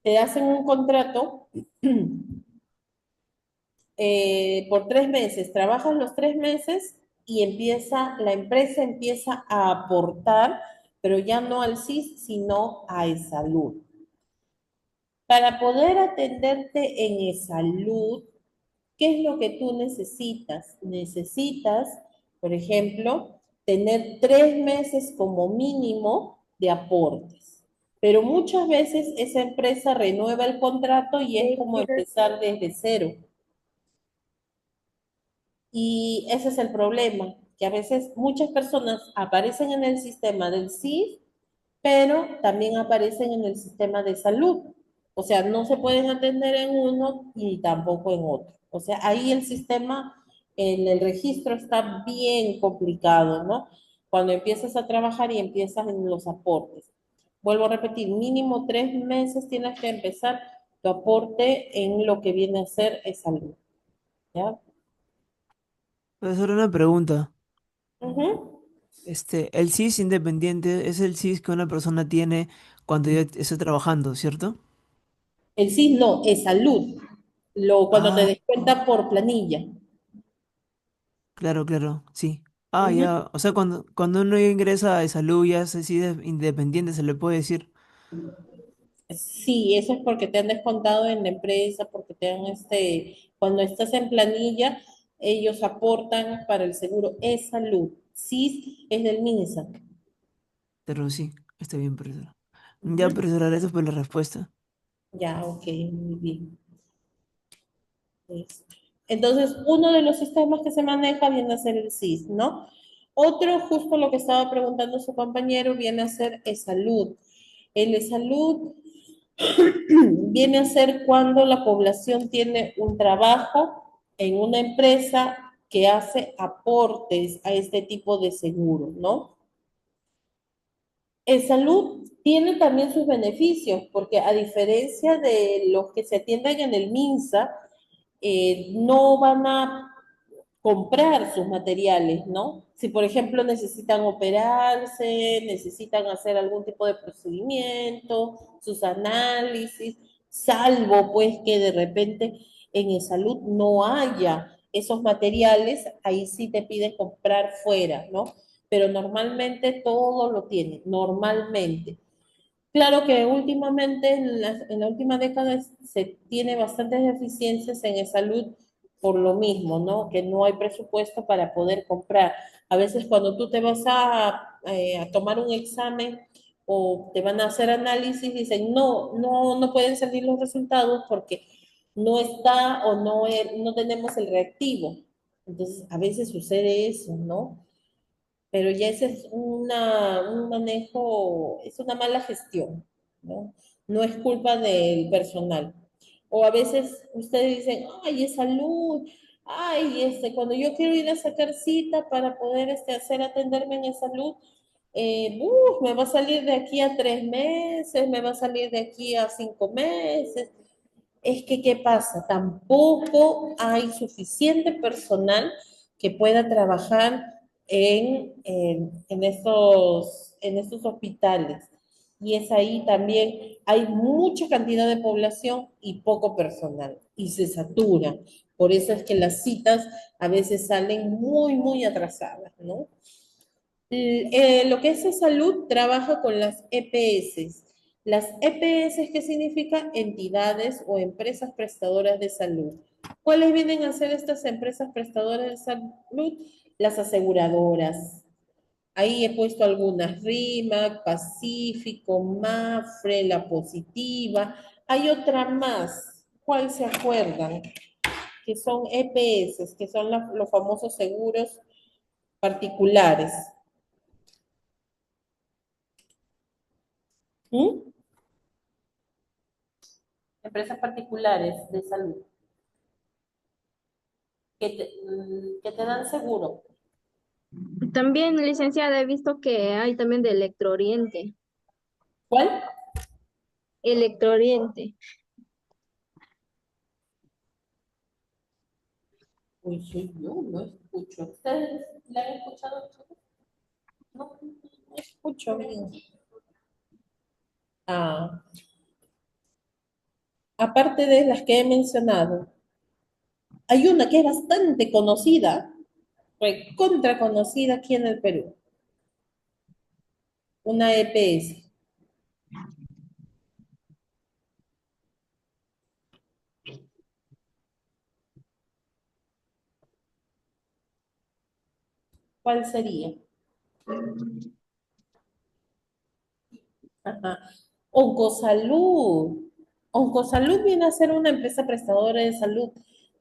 Te hacen un contrato por 3 meses, trabajas los 3 meses y la empresa empieza a aportar, pero ya no al CIS, sino a salud. Para poder atenderte en salud, ¿qué es lo que tú necesitas? Necesitas, por ejemplo, tener 3 meses como mínimo de aportes. Pero muchas veces esa empresa renueva el contrato y es como empezar desde cero. Y ese es el problema, que a veces muchas personas aparecen en el sistema del CIF, pero también aparecen en el sistema de salud. O sea, no se pueden atender en uno y tampoco en otro. O sea, ahí el sistema, en el registro está bien complicado, ¿no? Cuando empiezas a trabajar y empiezas en los aportes. Vuelvo a repetir, mínimo 3 meses tienes que empezar tu aporte en lo que viene a ser salud, ¿ya? Profesora, una pregunta. Ujú. El CIS independiente es el CIS que una persona tiene cuando ya está trabajando, ¿cierto? El CIS no, es salud. Cuando te Ah, descuenta por planilla. claro, claro, sí. Ah, Ujú. ya. O sea, cuando uno ya ingresa a salud, ya es así independiente, se le puede decir. Sí, eso es porque te han descontado en la empresa, porque cuando estás en planilla, ellos aportan para el seguro es salud. Sí, es del MINSA. Pero sí, está bien, profesora. Ya, Ujú. profesora, gracias por la respuesta. Ya, ok, muy bien. Listo. Entonces, uno de los sistemas que se maneja viene a ser el SIS, ¿no? Otro, justo lo que estaba preguntando su compañero, viene a ser e-salud. El e-salud viene a ser cuando la población tiene un trabajo en una empresa que hace aportes a este tipo de seguro, ¿no? El salud tiene también sus beneficios, porque a diferencia de los que se atienden en el MINSA, no van a comprar sus materiales, ¿no? Si, por ejemplo, necesitan operarse, necesitan hacer algún tipo de procedimiento, sus análisis, salvo pues que de repente en el salud no haya esos materiales, ahí sí te piden comprar fuera, ¿no? Pero normalmente todo lo tienen, normalmente. Claro que últimamente, en la última década, se tiene bastantes deficiencias en salud por lo mismo, ¿no? Que no hay presupuesto para poder comprar. A veces cuando tú te vas a tomar un examen o te van a hacer análisis, dicen, no pueden salir los resultados porque no está o no tenemos el reactivo. Entonces, a veces sucede eso, ¿no? Pero ya ese es un manejo, es una mala gestión, ¿no? No es culpa del personal. O a veces ustedes dicen, ay, es salud, ay, cuando yo quiero ir a sacar cita para poder atenderme en salud, me va a salir de aquí a 3 meses, me va a salir de aquí a 5 meses. Es que, ¿qué pasa? Tampoco hay suficiente personal que pueda trabajar en estos hospitales. Y es ahí también, hay mucha cantidad de población y poco personal, y se satura. Por eso es que las citas a veces salen muy, muy atrasadas, ¿no? Lo que es salud trabaja con las EPS. Las EPS, ¿qué significa? Entidades o empresas prestadoras de salud. ¿Cuáles vienen a ser estas empresas prestadoras de salud? Las aseguradoras. Ahí he puesto algunas, RIMAC, Pacífico, Mafre, La Positiva. Hay otra más. ¿Cuál se acuerdan? Que son EPS, que son los famosos seguros particulares. ¿Mm? Empresas particulares de salud que te dan seguro. También, licenciada, he visto que hay también de Electrooriente. ¿Cuál? Electrooriente. Uy, soy yo, no escucho. ¿Ustedes la han escuchado? No, no escucho bien. Ah, aparte de las que he mencionado, hay una que es bastante conocida, contra conocida aquí en el Perú, una EPS. ¿Cuál sería? Ajá. Oncosalud. Oncosalud viene a ser una empresa prestadora de salud.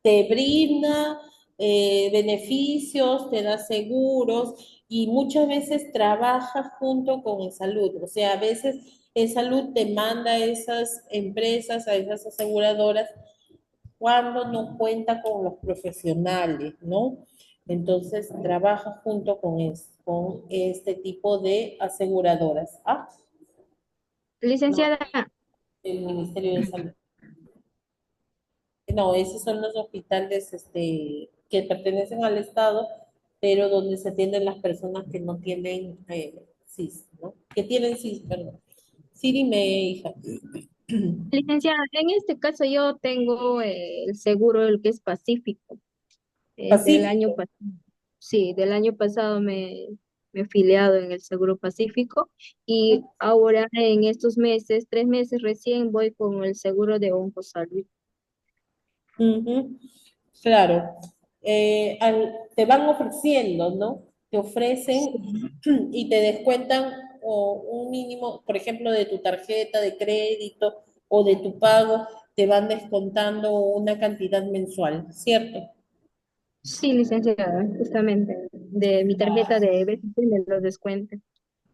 Te brinda beneficios, te da seguros y muchas veces trabaja junto con el salud. O sea, a veces el salud te manda a esas empresas, a esas aseguradoras, cuando no cuenta con los profesionales, ¿no? Entonces trabaja junto con este tipo de aseguradoras. Ah, no, Licenciada, el Ministerio de Salud. No, esos son los hospitales que pertenecen al Estado, pero donde se atienden las personas que no tienen CIS, ¿no? Que tienen CIS, perdón. Sí, dime, hija. licenciada, en este caso yo tengo el seguro, el que es Pacífico. Del año Pacífico. pasado. Sí, del año pasado me he afiliado en el Seguro Pacífico y ahora en estos meses, 3 meses recién, voy con el seguro de Oncosalud. Ujú. Claro, te van ofreciendo, ¿no? Te ofrecen y te descuentan un mínimo, por ejemplo, de tu tarjeta de crédito o de tu pago, te van descontando una cantidad mensual, ¿cierto? Sí, licenciada, justamente, de mi tarjeta de BCP me lo descuentan.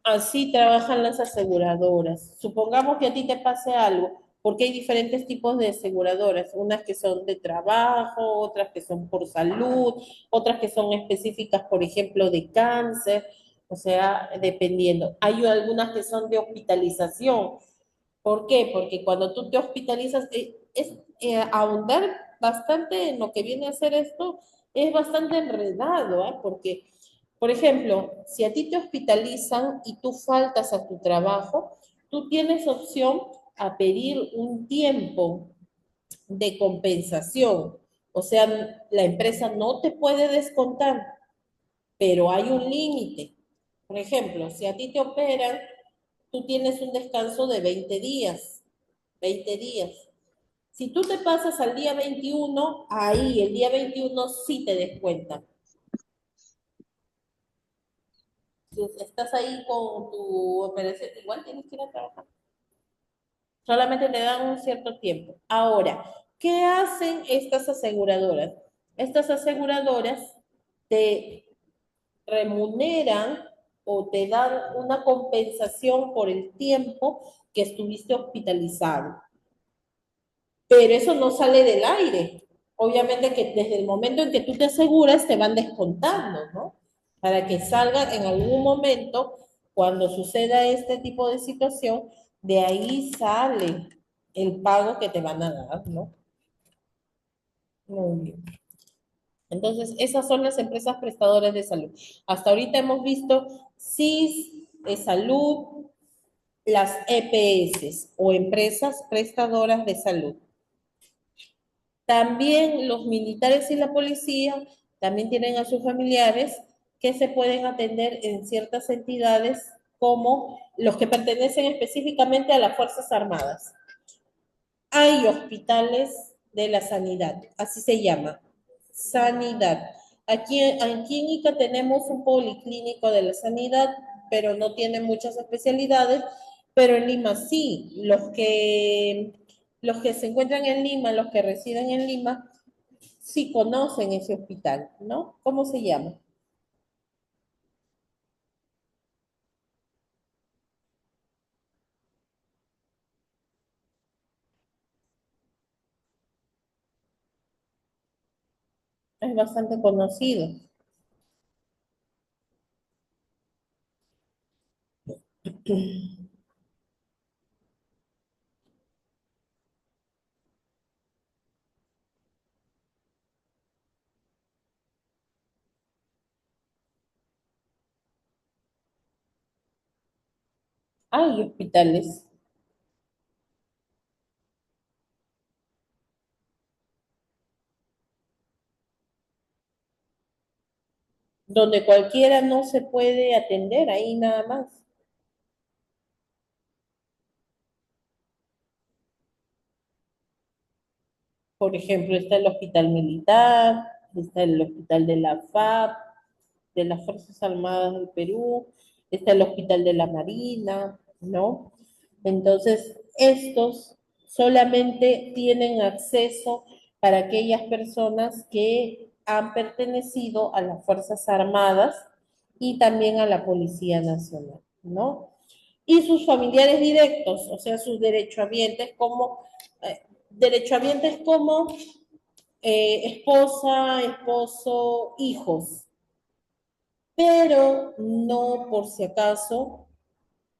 Así trabajan las aseguradoras. Supongamos que a ti te pase algo, porque hay diferentes tipos de aseguradoras, unas que son de trabajo, otras que son por salud, otras que son específicas, por ejemplo, de cáncer, o sea, dependiendo. Hay algunas que son de hospitalización. ¿Por qué? Porque cuando tú te hospitalizas, ahondar bastante en lo que viene a ser esto es bastante enredado, ¿eh? Porque, por ejemplo, si a ti te hospitalizan y tú faltas a tu trabajo, tú tienes opción a pedir un tiempo de compensación. O sea, la empresa no te puede descontar, pero hay un límite. Por ejemplo, si a ti te operan, tú tienes un descanso de 20 días. 20 días. Si tú te pasas al día 21, ahí el día 21 sí te descuentan. Si estás ahí con tu operación, igual tienes que ir a trabajar. Solamente te dan un cierto tiempo. Ahora, ¿qué hacen estas aseguradoras? Estas aseguradoras te remuneran o te dan una compensación por el tiempo que estuviste hospitalizado. Pero eso no sale del aire. Obviamente que desde el momento en que tú te aseguras, te van descontando, ¿no? Para que salga en algún momento, cuando suceda este tipo de situación, de ahí sale el pago que te van a dar, ¿no? Muy bien. Entonces, esas son las empresas prestadoras de salud. Hasta ahorita hemos visto SIS, Salud, las EPS o empresas prestadoras de salud. También los militares y la policía también tienen a sus familiares que se pueden atender en ciertas entidades como los que pertenecen específicamente a las Fuerzas Armadas. Hay hospitales de la sanidad, así se llama, sanidad. Aquí en Ica tenemos un policlínico de la sanidad, pero no tiene muchas especialidades, pero en Lima sí. Los que se encuentran en Lima, los que residen en Lima, sí conocen ese hospital, ¿no? ¿Cómo se llama? Es bastante conocido. Hay hospitales donde cualquiera no se puede atender, ahí nada más. Por ejemplo, está el Hospital Militar, está el Hospital de la FAP, de las Fuerzas Armadas del Perú, está el Hospital de la Marina, ¿no? Entonces, estos solamente tienen acceso para aquellas personas que han pertenecido a las Fuerzas Armadas y también a la Policía Nacional, ¿no? Y sus familiares directos, o sea, sus derechohabientes como esposa, esposo, hijos, pero no por si acaso,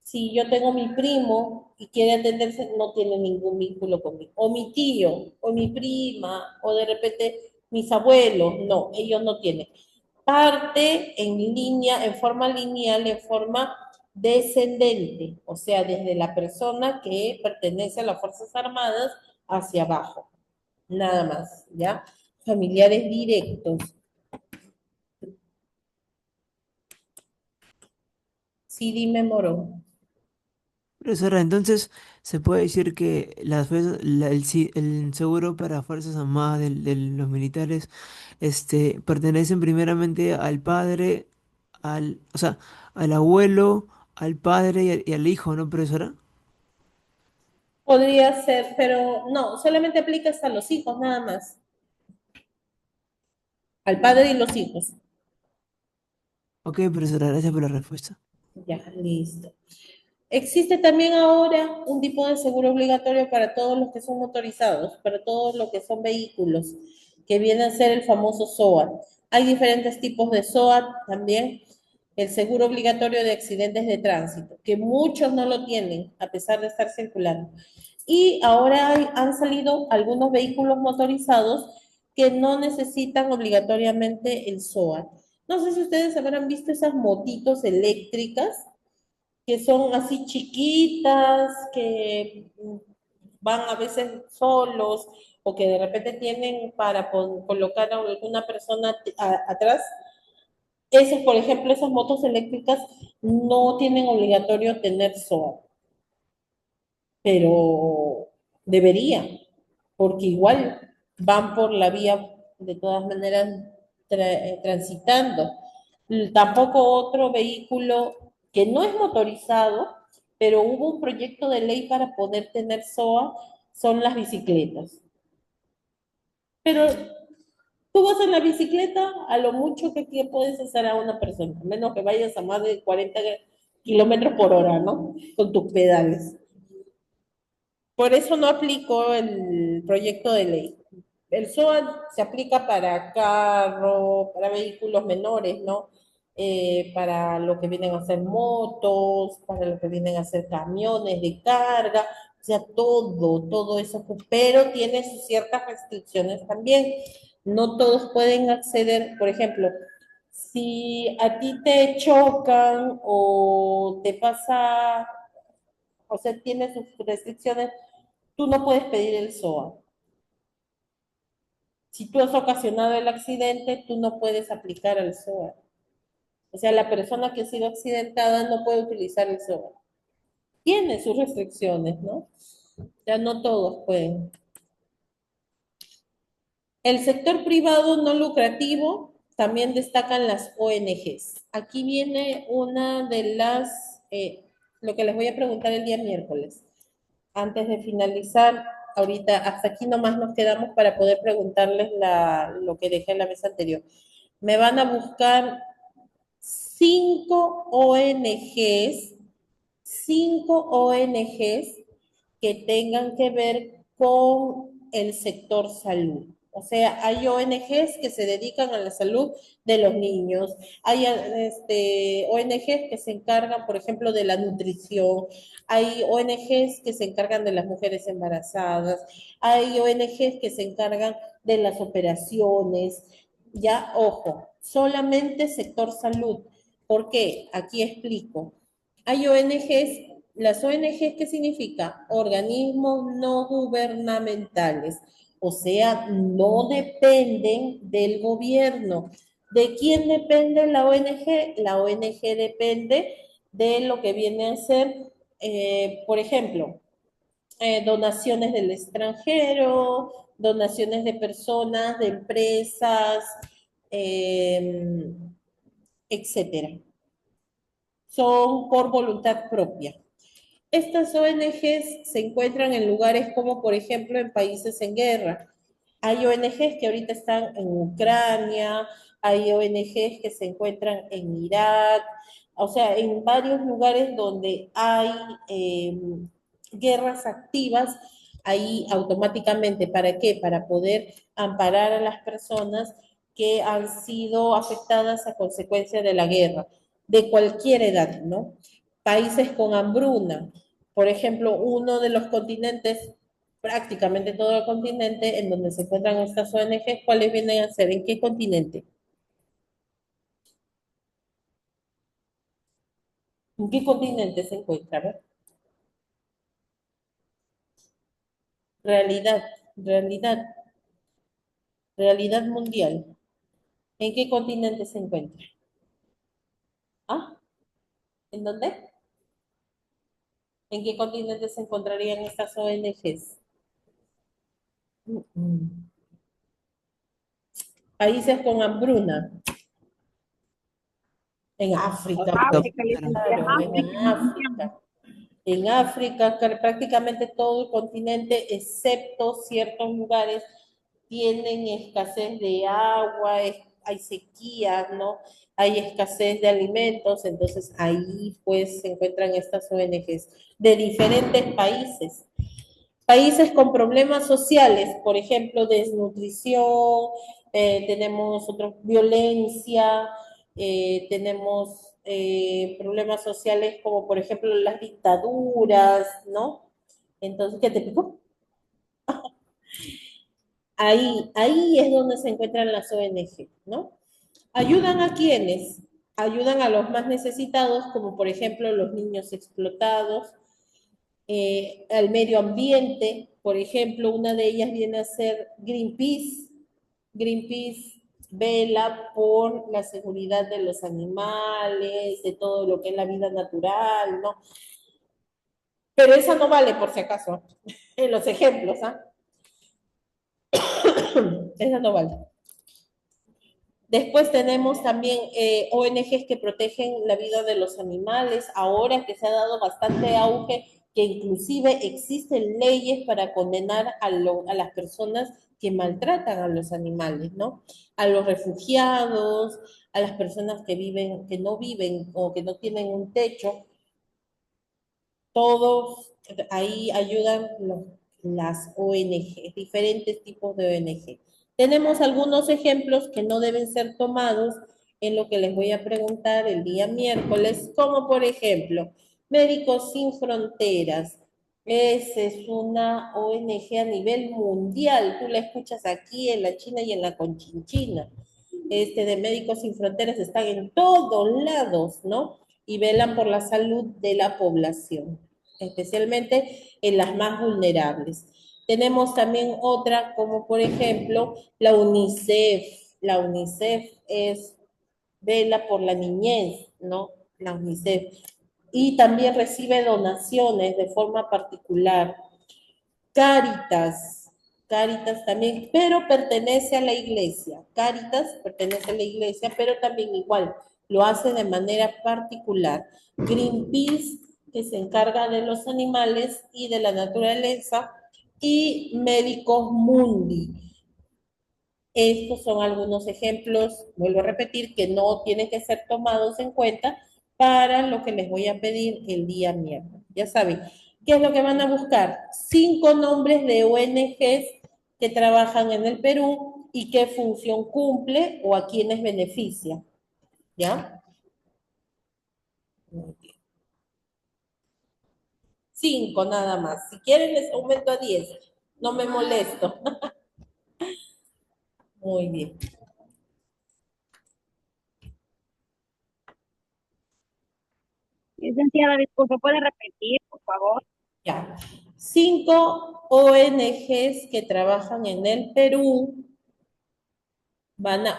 si yo tengo mi primo y quiere atenderse, no tiene ningún vínculo conmigo, o mi tío, o mi prima, o de repente mis abuelos, no, ellos no tienen. Parte en línea, en forma lineal, en forma descendente, o sea, desde la persona que pertenece a las Fuerzas Armadas hacia abajo, nada más, ¿ya? Familiares directos. Sí, dime, Moro. Profesora, entonces se puede decir que el seguro para Fuerzas Armadas de los militares pertenecen primeramente al padre, o sea, al abuelo, al padre y al hijo, ¿no, profesora? Podría ser, pero no, solamente aplica hasta los hijos, nada más. Al padre y los hijos. Ok, profesora, gracias por la respuesta. Ya, listo. Existe también ahora un tipo de seguro obligatorio para todos los que son motorizados, para todos los que son vehículos, que viene a ser el famoso SOAT. Hay diferentes tipos de SOAT también. El seguro obligatorio de accidentes de tránsito, que muchos no lo tienen, a pesar de estar circulando. Y ahora han salido algunos vehículos motorizados que no necesitan obligatoriamente el SOAT. No sé si ustedes habrán visto esas motitos eléctricas que son así chiquitas, que van a veces solos o que de repente tienen para colocar a alguna persona atrás. Esas, por ejemplo, esas motos eléctricas no tienen obligatorio tener SOA, pero debería, porque igual van por la vía de todas maneras transitando. Tampoco otro vehículo que no es motorizado, pero hubo un proyecto de ley para poder tener SOA, son las bicicletas. Pero tú vas en la bicicleta, a lo mucho que puedes hacer a una persona, a menos que vayas a más de 40 kilómetros por hora, ¿no? Con tus pedales. Por eso no aplicó el proyecto de ley. El SOA se aplica para carro, para vehículos menores, ¿no? Para lo que vienen a ser motos, para lo que vienen a ser camiones de carga, o sea, todo eso, pero tiene sus ciertas restricciones también. No todos pueden acceder, por ejemplo, si a ti te chocan o te pasa, o sea, tiene sus restricciones, tú no puedes pedir el SOA. Si tú has ocasionado el accidente, tú no puedes aplicar el SOA. O sea, la persona que ha sido accidentada no puede utilizar el SOA. Tiene sus restricciones, ¿no? Ya no todos pueden. El sector privado no lucrativo también destacan las ONGs. Aquí viene una de lo que les voy a preguntar el día miércoles. Antes de finalizar, ahorita hasta aquí nomás nos quedamos para poder preguntarles lo que dejé en la mesa anterior. Me van a buscar 5 ONGs, 5 ONGs que tengan que ver con el sector salud. O sea, hay ONGs que se dedican a la salud de los niños, hay ONGs que se encargan, por ejemplo, de la nutrición, hay ONGs que se encargan de las mujeres embarazadas, hay ONGs que se encargan de las operaciones, ya, ojo, solamente sector salud. ¿Por qué? Aquí explico. Hay ONGs, las ONGs, ¿qué significa? Organismos no gubernamentales, o sea, no dependen del gobierno. ¿De quién depende la ONG? La ONG depende de lo que viene a ser, por ejemplo, donaciones del extranjero, donaciones de personas, de empresas, eh, etcétera. Son por voluntad propia. Estas ONGs se encuentran en lugares como, por ejemplo, en países en guerra. Hay ONGs que ahorita están en Ucrania, hay ONGs que se encuentran en Irak, o sea, en varios lugares donde hay guerras activas, ahí automáticamente, ¿para qué? Para poder amparar a las personas que han sido afectadas a consecuencia de la guerra, de cualquier edad, ¿no? Países con hambruna, por ejemplo, uno de los continentes, prácticamente todo el continente en donde se encuentran estas ONG, ¿cuáles vienen a ser? ¿En qué continente? ¿En qué continente se encuentra? A ver. Realidad, realidad, realidad mundial. ¿En qué continente se encuentra? ¿Ah? ¿En dónde? ¿En qué continente se encontrarían estas ONGs? Mm. Países con hambruna. En África, pues, África, licenciada, claro, en África, licenciada. África. En África, prácticamente todo el continente, excepto ciertos lugares, tienen escasez de agua, hay sequía, ¿no? Hay escasez de alimentos, entonces ahí pues se encuentran estas ONGs de diferentes países. Países con problemas sociales, por ejemplo, desnutrición, tenemos otra violencia, tenemos problemas sociales como por ejemplo las dictaduras, ¿no? Entonces, ¿qué te pico? Ahí es donde se encuentran las ONG, ¿no? ¿Ayudan a quiénes? Ayudan a los más necesitados, como por ejemplo los niños explotados, al medio ambiente, por ejemplo, una de ellas viene a ser Greenpeace. Greenpeace vela por la seguridad de los animales, de todo lo que es la vida natural, ¿no? Pero esa no vale, por si acaso, en los ejemplos, ¿ah? Esa no vale. Después tenemos también ONGs que protegen la vida de los animales, ahora que se ha dado bastante auge, que inclusive existen leyes para condenar a las personas que maltratan a los animales, ¿no? A los refugiados, a las personas que viven, que no viven o que no tienen un techo, todos ahí ayudan las ONG, diferentes tipos de ONG. Tenemos algunos ejemplos que no deben ser tomados en lo que les voy a preguntar el día miércoles, como por ejemplo, Médicos Sin Fronteras. Es una ONG a nivel mundial. Tú la escuchas aquí en la China y en la Conchinchina. De Médicos Sin Fronteras están en todos lados, ¿no? Y velan por la salud de la población, especialmente en las más vulnerables. Tenemos también otra, como por ejemplo la UNICEF. La UNICEF vela por la niñez, ¿no? La UNICEF. Y también recibe donaciones de forma particular. Cáritas, Cáritas también, pero pertenece a la iglesia. Cáritas pertenece a la iglesia, pero también igual, lo hace de manera particular. Greenpeace, que se encarga de los animales y de la naturaleza, y Médicos Mundi. Estos son algunos ejemplos, vuelvo a repetir, que no tienen que ser tomados en cuenta para lo que les voy a pedir el día miércoles. Ya saben, ¿qué es lo que van a buscar? 5 nombres de ONGs que trabajan en el Perú y qué función cumple o a quiénes beneficia. ¿Ya? 5 nada más. Si quieren les aumento a 10. No me molesto. Muy bien. Licenciada, disculpe, ¿puede repetir, por favor? Ya. 5 ONGs que trabajan en el Perú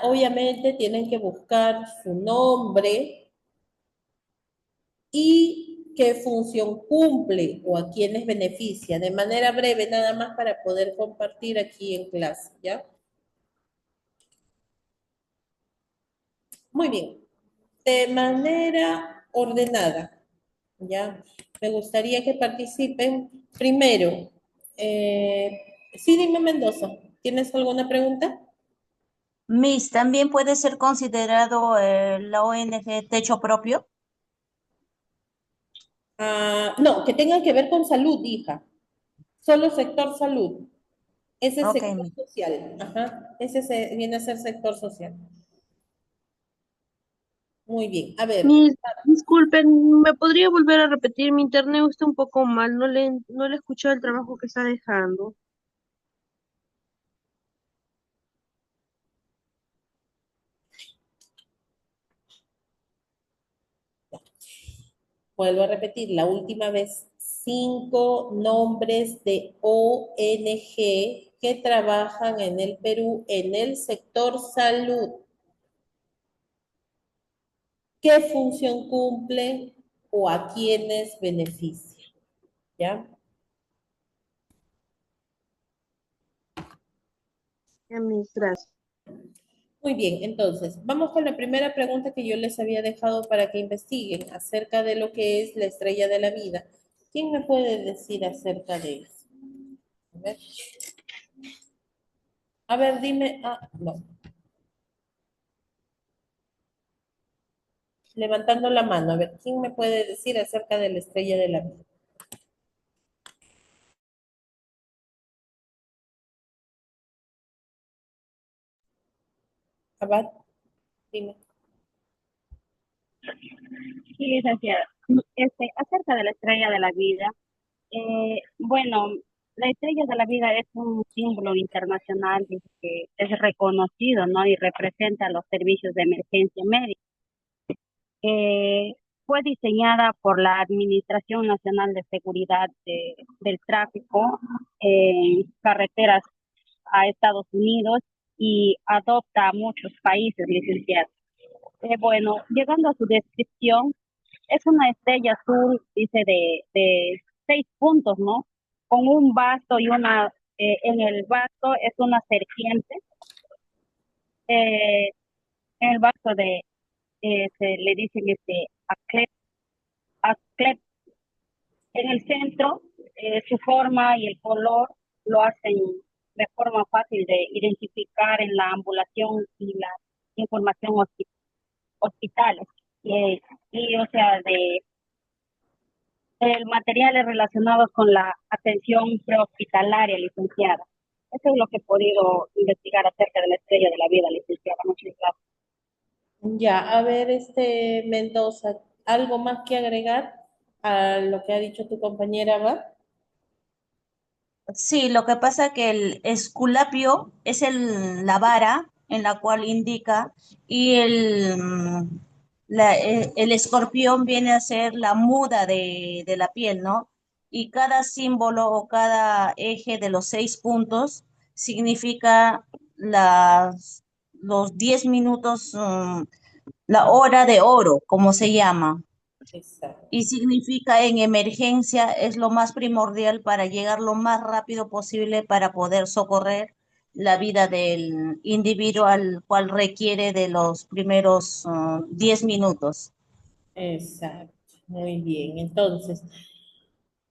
obviamente tienen que buscar su nombre y qué función cumple o a quiénes beneficia, de manera breve nada más para poder compartir aquí en clase, ¿ya? Muy bien, de manera ordenada, ¿ya? Me gustaría que participen primero. Sí, dime Mendoza, ¿tienes alguna pregunta? Miss, ¿también puede ser considerado la ONG Techo Propio? No, que tenga que ver con salud, hija. Solo sector salud. Ese es Ok, sector Miss. social. Ajá. Viene a ser sector social. Muy bien. A ver, Mis, disculpen, ¿me podría volver a repetir? Mi internet está un poco mal, no le escuché el trabajo que está dejando. vuelvo a repetir, la última vez, 5 nombres de ONG que trabajan en el Perú en el sector salud. ¿Qué función cumplen o a quiénes beneficia, ¿ya? Ya, mis gracias. Muy bien, entonces, vamos con la primera pregunta que yo les había dejado para que investiguen acerca de lo que es la estrella de la vida. ¿Quién me puede decir acerca de eso? A ver, dime, no, levantando la mano, a ver, ¿quién me puede decir acerca de la estrella de la vida? A ver, dime. Sí, licenciada. Acerca de la estrella de la vida, bueno, la estrella de la vida es un símbolo internacional que es reconocido, ¿no? Y representa los servicios de emergencia médica. Eh, Fue diseñada por la Administración Nacional de Seguridad del Tráfico en carreteras a Estados Unidos y adopta a muchos países, licenciados. Bueno, llegando a su descripción, es una estrella azul, dice, de 6 puntos, ¿no? Con un basto y en el basto es una serpiente, eh, en el basto se le dicen Asclep. En el centro, su forma y el color lo hacen de forma fácil de identificar en la ambulación y la información hospitales. O sea, el materiales relacionados con la atención prehospitalaria, licenciada. Eso es lo que he podido investigar acerca de la estrella de la vida, licenciada. Muchas gracias. Ya, a ver, Mendoza, ¿algo más que agregar a lo que ha dicho tu compañera, va? Sí, lo que pasa que el esculapio es la vara en la cual indica y el escorpión viene a ser la muda de la piel, ¿no? Y cada símbolo o cada eje de los 6 puntos significa los 10 minutos, la hora de oro, como se llama, Exacto. y significa en emergencia es lo más primordial para llegar lo más rápido posible para poder socorrer la vida del individuo al cual requiere de los primeros 10 minutos. Exacto, muy bien. Entonces,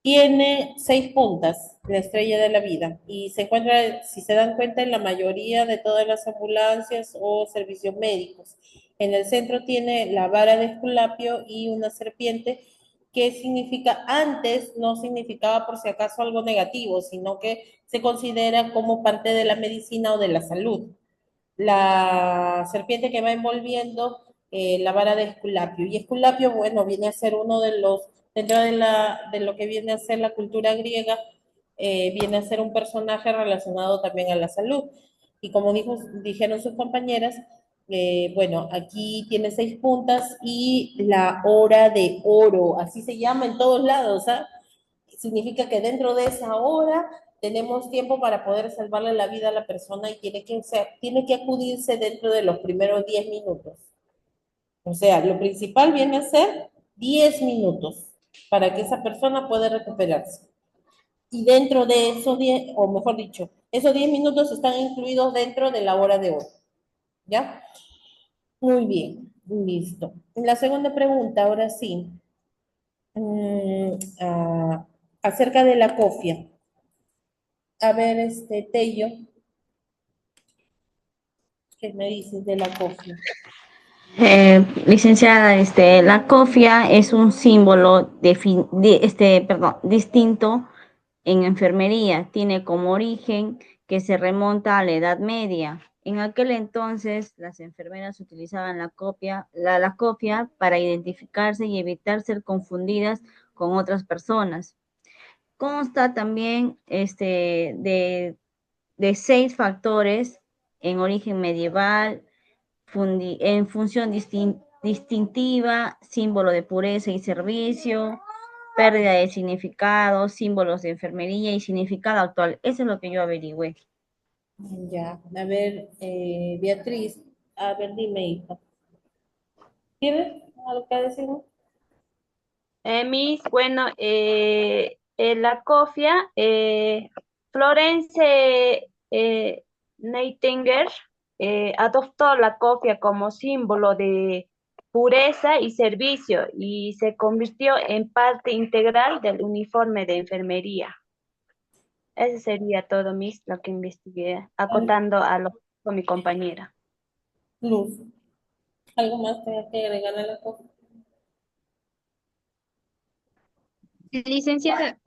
tiene 6 puntas, la estrella de la vida, y se encuentra, si se dan cuenta, en la mayoría de todas las ambulancias o servicios médicos. En el centro tiene la vara de Esculapio y una serpiente que significa, antes no significaba por si acaso algo negativo, sino que se considera como parte de la medicina o de la salud. La serpiente que va envolviendo la vara de Esculapio. Y Esculapio, bueno, viene a ser uno de los, dentro de lo que viene a ser la cultura griega, viene a ser un personaje relacionado también a la salud. Y como dijeron sus compañeras, bueno, aquí tiene 6 puntas y la hora de oro, así se llama en todos lados, ¿ah? Significa que dentro de esa hora tenemos tiempo para poder salvarle la vida a la persona y tiene que acudirse dentro de los primeros 10 minutos. O sea, lo principal viene a ser 10 minutos para que esa persona pueda recuperarse. Y dentro de esos 10, o mejor dicho, esos 10 minutos están incluidos dentro de la hora de oro. ¿Ya? Muy bien, listo. La segunda pregunta, ahora sí, mm, ah, acerca de la cofia. A ver, Tello, ¿qué me dices de la cofia? Licenciada, la cofia es un símbolo distinto en enfermería. Tiene como origen que se remonta a la Edad Media. En aquel entonces, las enfermeras utilizaban la cofia para identificarse y evitar ser confundidas con otras personas. Consta también de 6 factores en origen medieval, en función distintiva, símbolo de pureza y servicio, pérdida de significado, símbolos de enfermería y significado actual. Eso es lo que yo averigüé. Ya, a ver, Beatriz, a ver, dime, hija. ¿Tienes algo que decir? Miss, bueno, la cofia, Florence Nightingale adoptó la cofia como símbolo de pureza y servicio y se convirtió en parte integral del uniforme de enfermería. Ese sería todo, Miss, lo que investigué, acotando a lo con mi compañera. Luz, ¿algo más tenga que agregar a la cosa? Licenciada,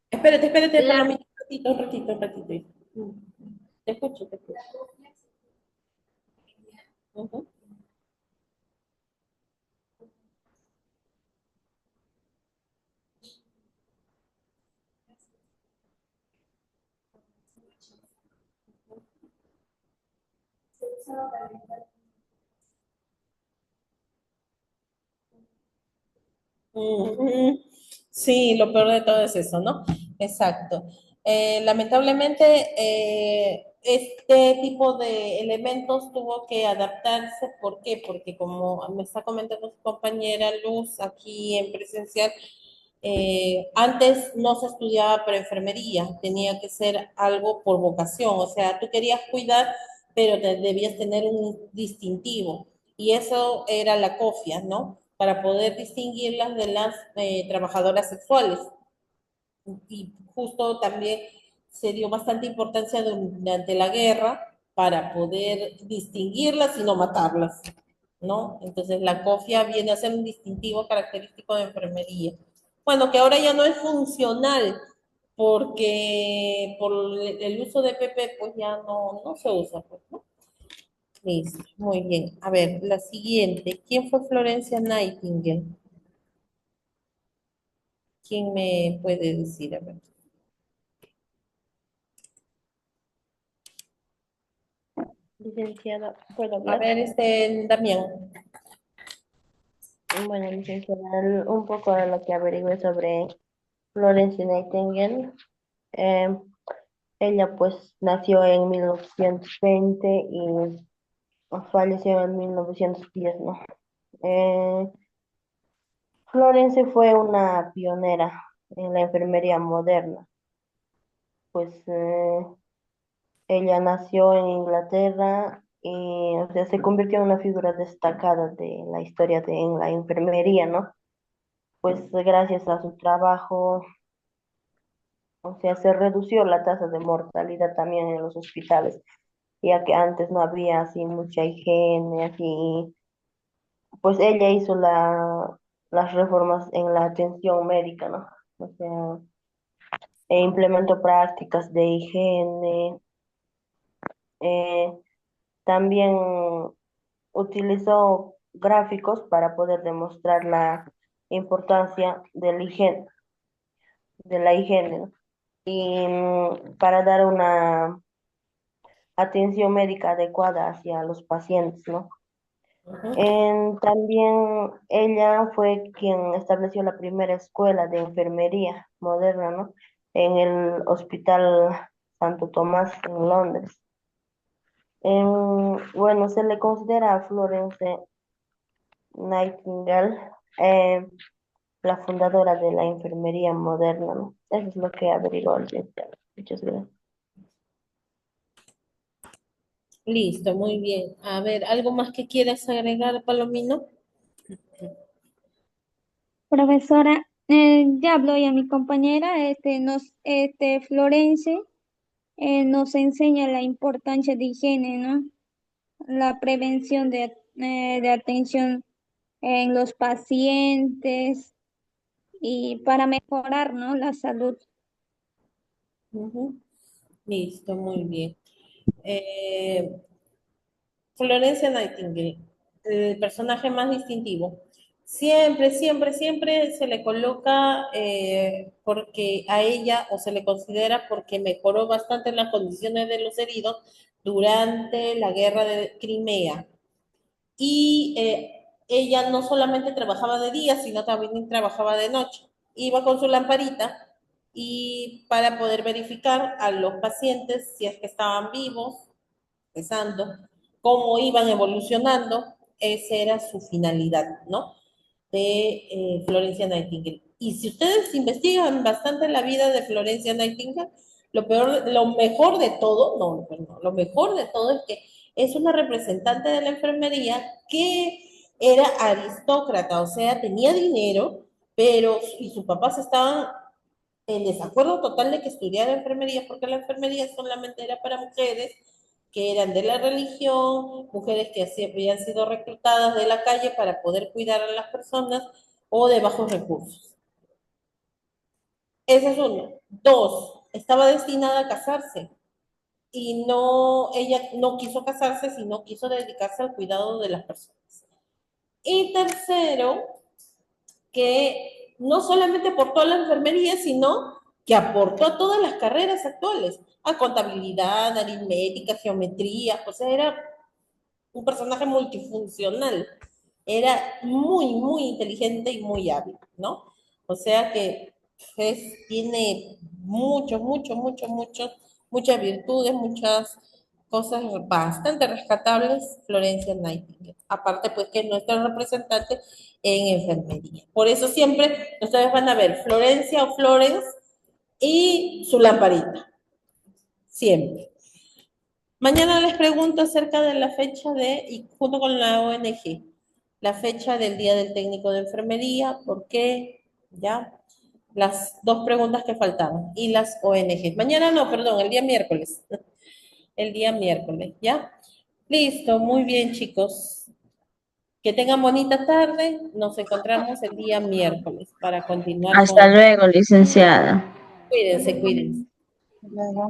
Espérate, la, Palomita, un ratito. Mm, Te escucho, te escucho. Ujú. Ujú. Sí, lo peor de todo es eso, ¿no? Exacto. Lamentablemente, este tipo de elementos tuvo que adaptarse. ¿Por qué? Porque como me está comentando su compañera Luz aquí en presencial, antes no se estudiaba para enfermería, tenía que ser algo por vocación, o sea, tú querías cuidar, pero debías tener un distintivo, y eso era la cofia, ¿no? Para poder distinguirlas de las trabajadoras sexuales. Y justo también se dio bastante importancia durante la guerra para poder distinguirlas y no matarlas, ¿no? Entonces la cofia viene a ser un distintivo característico de enfermería. Bueno, que ahora ya no es funcional porque por el uso de PP pues ya no se usa, pues, ¿no? Listo, muy bien. A ver, la siguiente. ¿Quién fue Florencia Nightingale? ¿Quién me puede decir? A ver. Licenciada, ¿puedo A hablar? ver, Damián. Bueno, licenciada, un poco de lo que averigüé sobre Florence Nightingale. Eh, Ella pues nació en 1920 y falleció en 1910, ¿no? Eh, Florence fue una pionera en la enfermería moderna, pues ella nació en Inglaterra y o sea, se convirtió en una figura destacada de la historia en la enfermería, ¿no? Pues gracias a su trabajo, o sea, se redució la tasa de mortalidad también en los hospitales, ya que antes no había así mucha higiene, así, pues ella hizo las reformas en la atención médica, ¿no? O sea, implementó prácticas de higiene, eh, también utilizó gráficos para poder demostrar la importancia de la higiene, ¿no? Y para dar una atención médica adecuada hacia los pacientes, ¿no? También ella fue quien estableció la primera escuela de enfermería moderna, ¿no? En el Hospital Santo Tomás en Londres. Bueno, se le considera a Florence Nightingale la fundadora de la enfermería moderna, ¿no? Eso es lo que averiguó el licenciado. Muchas gracias. Listo, muy bien. A ver, ¿algo más que quieras agregar, Palomino? profesora, ya habló ya mi compañera, Florence, nos enseña la importancia de higiene, ¿no? La prevención de atención en los pacientes y para mejorar, ¿no? La salud. Ujú. Listo, muy bien. Eh, Florencia Nightingale, el personaje más distintivo. Siempre se le coloca porque a ella, o se le considera porque mejoró bastante las condiciones de los heridos durante la guerra de Crimea. Y ella no solamente trabajaba de día, sino también trabajaba de noche. Iba con su lamparita y para poder verificar a los pacientes si es que estaban vivos, pesando, cómo iban evolucionando, esa era su finalidad, ¿no? de Florencia Nightingale. Y si ustedes investigan bastante la vida de Florencia Nightingale, lo mejor de todo, lo mejor de todo es que es una representante de la enfermería que era aristócrata, o sea, tenía dinero, pero y sus papás estaban en desacuerdo total de que estudiara enfermería, porque la enfermería solamente era para mujeres que eran de la religión, mujeres que habían sido reclutadas de la calle para poder cuidar a las personas o de bajos recursos. Esa es una. Dos, estaba destinada a casarse y no, ella no quiso casarse, sino quiso dedicarse al cuidado de las personas. Y tercero, que no solamente aportó a la enfermería, sino que aportó a todas las carreras actuales, a contabilidad, aritmética, geometría, o sea, era un personaje multifuncional, era muy, muy inteligente y muy hábil, ¿no? O sea que tiene muchas virtudes, muchas cosas bastante rescatables, Florencia Nightingale. Aparte, pues, que es nuestra representante en enfermería. Por eso siempre ustedes van a ver Florencia o Florence y su lamparita. Siempre. Mañana les pregunto acerca de la fecha y junto con la ONG, la fecha del Día del Técnico de Enfermería, ¿por qué? ¿Ya? Las dos preguntas que faltaban. Y las ONG. Mañana no, perdón, el día miércoles. El día miércoles, ¿ya? Listo, muy bien, chicos. Que tengan bonita tarde. Nos encontramos el día miércoles para continuar Hasta con... luego, licenciada. Cuídense, cuídense. Luego.